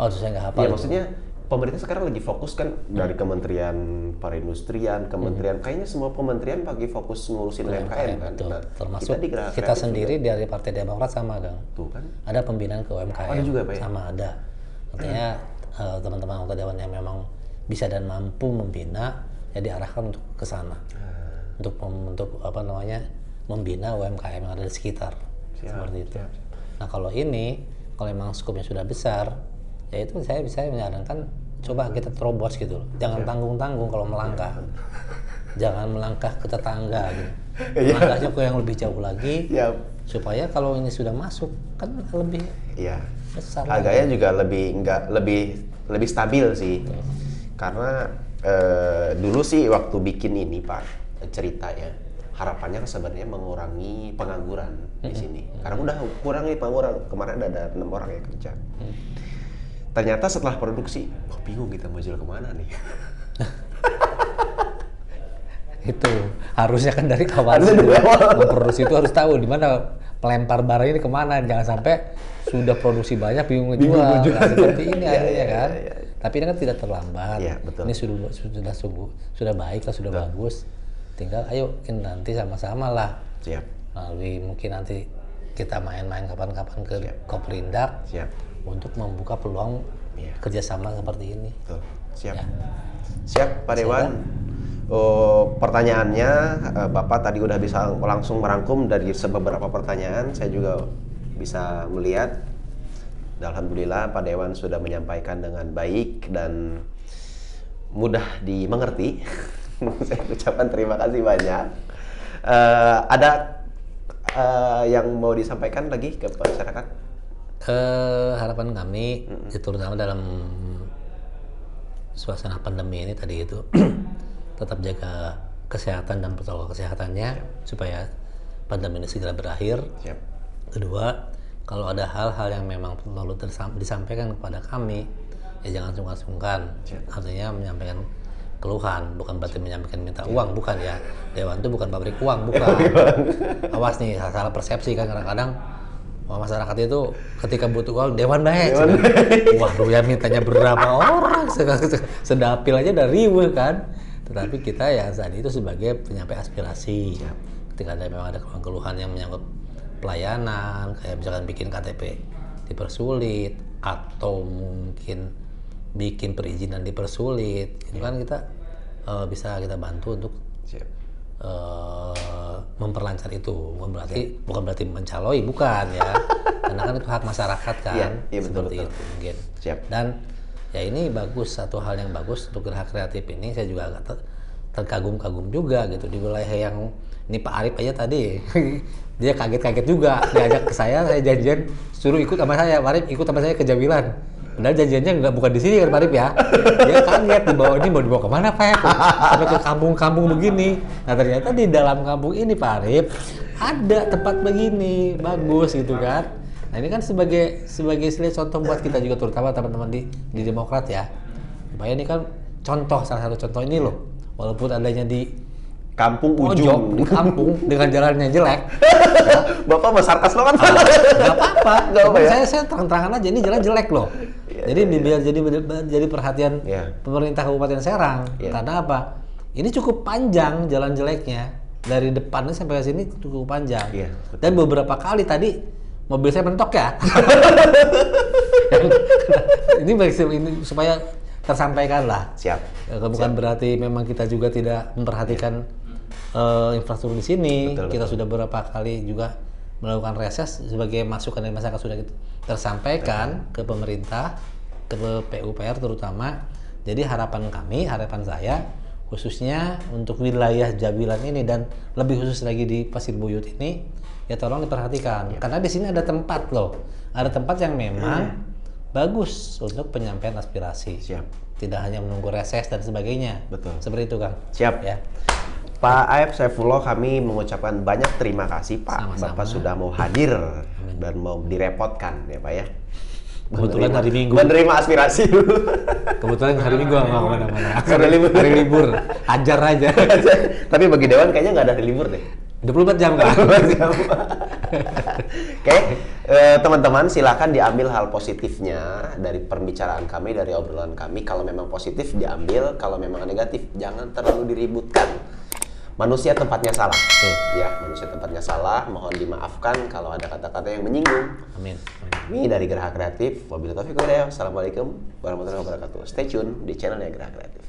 Oh itu saya nggak hafal. Ya maksudnya pemerintah sekarang lagi fokus kan dari Kementerian Perindustrian, kayaknya semua kementerian lagi fokus ngurusin UMKM kan. Betul. Nah, Termasuk kita kita sendiri dari Partai Demokrat sama Kang. tuh kan. Ada pembinaan ke UMKM. Ada juga, Pak, ya? Sama ada. Artinya teman-teman anggota dewan yang memang bisa dan mampu membina, ya diarahkan untuk ke sana. Untuk apa namanya, membina UMKM yang ada di sekitar. Seperti itu. Nah kalau memang skupnya sudah besar, ya itu saya bisa menyarankan coba kita terobos gitu loh. Jangan tanggung-tanggung kalau melangkah. Jangan melangkah ke tetangga gitu. Melangkahnya ke yang lebih jauh lagi. Supaya kalau ini sudah masuk kan lebih besar. Harganya juga lebih stabil sih. Karena dulu sih waktu bikin ini Pak, ceritanya harapannya sebenarnya mengurangi pengangguran di sini. Karena udah kurangi pengangguran. Kemarin ada 6 orang yang kerja. Ternyata setelah produksi, bingung kita mau jual kemana nih. Itu harusnya kan dari awal memproduksi itu harus tahu di mana pelempar barang ini kemana, jangan sampai sudah produksi banyak bingung ngejual. Nah, seperti ini akhirnya kan. Tapi ini kan tidak terlambat. Betul. Ini sudah baik lah, sudah bagus. Tinggal ayo nanti sama-sama lah. Melalui mungkin nanti kita main-main kapan-kapan ke Koprindak untuk membuka peluang kerjasama seperti ini. Betul. Siap Pak Dewan. Pertanyaannya Bapak tadi udah bisa langsung merangkum dari beberapa pertanyaan. Saya juga bisa melihat. Alhamdulillah Pak Dewan sudah menyampaikan dengan baik dan mudah dimengerti. Saya ucapkan terima kasih banyak. Ada yang mau disampaikan lagi ke masyarakat? Harapan kami, terutama dalam suasana pandemi ini tadi itu tetap jaga kesehatan dan protokol kesehatannya supaya pandemi ini segera berakhir. Kedua, kalau ada hal-hal yang memang perlu disampaikan kepada kami, ya jangan sungkan-sungkan. Artinya menyampaikan keluhan, bukan berarti menyampaikan minta uang, bukan ya. Dewan itu bukan pabrik uang, bukan. Awas nih, salah persepsi kan kadang-kadang masyarakat itu ketika butuh uang, Dewan baik. Waduh ya mintanya berapa orang, sedapil aja udah riweuh kan. Tetapi kita ya saat itu sebagai penyampai aspirasi. Ketika memang ada keluhan yang menyangkut pelayanan, kayak misalkan bikin KTP dipersulit atau mungkin bikin perizinan dipersulit, itu kan kita bisa kita bantu untuk memperlancar itu. Bukan berarti mencaloi, bukan ya, karena kan itu hak masyarakat kan, seperti itu mungkin. Dan ya ini bagus, satu hal yang bagus untuk Geraha Kreatif ini. Saya juga agak terkagum-kagum juga gitu di wilayah yang ini. Pak Arif aja tadi dia kaget-kaget juga diajak ke saya janjian suruh ikut sama saya, Pak Arif ikut sama saya ke Jawilan. Padahal janjiannya bukan di sini kan Pak Arif ya. Dia kaget dibawa, ini mau dibawa kemana Pak ya? Sampai ke kampung-kampung begini. Nah ternyata di dalam kampung ini Pak Arif ada tempat begini, bagus gitu kan. Nah ini kan sebagai contoh buat kita juga, terutama teman-teman di Demokrat ya. Supaya ini kan contoh, salah satu contoh ini loh. Walaupun adanya di kampung ujung, di kampung dengan jalannya jelek. Bapak sarkas lo kan? Nggak apa-apa. Ya? Saya terang-terangan aja, ini jalan jelek loh. Jadi biar jadi perhatian pemerintah Kabupaten Serang. Karena apa? Ini cukup panjang jalan jeleknya. Dari depannya sampai ke sini cukup panjang. Dan beberapa kali tadi mobil saya mentok ya. Ini supaya tersampaikan lah. Bukan berarti memang kita juga tidak memperhatikan infrastruktur di sini. Kita sudah beberapa kali juga melakukan reses sebagai masukan dari masyarakat, sudah tersampaikan ke pemerintah, ke PUPR terutama. Jadi harapan saya khususnya untuk wilayah Jawilan ini dan lebih khusus lagi di Pasir Buyut ini, ya tolong diperhatikan. Karena di sini ada tempat loh, ada tempat yang memang bagus untuk penyampaian aspirasi. Tidak hanya menunggu reses dan sebagainya. Seperti itu Kang. Ya. Pak Aep Saifullah, kami mengucapkan banyak terima kasih Pak. Sama-sama. Bapak sudah mau hadir dan mau direpotkan ya Pak ya. Kebetulan hari Minggu. Menerima aspirasi. Kebetulan hari Minggu nggak kemana-mana. Hari libur. Hajar aja. Tapi bagi Dewan kayaknya nggak ada hari libur deh. 24 jam kan? Oke, teman-teman silakan diambil hal positifnya dari pembicaraan kami, dari obrolan kami. Kalau memang positif diambil, kalau memang negatif jangan terlalu diributkan. Manusia tempatnya salah, ya manusia tempatnya salah. Mohon dimaafkan kalau ada kata-kata yang menyinggung. Amin. Ini dari Geraha Kreatif. Wabillahi taufiq wal hidayah. Assalamualaikum warahmatullahi wabarakatuh. Stay tune di channelnya Geraha Kreatif.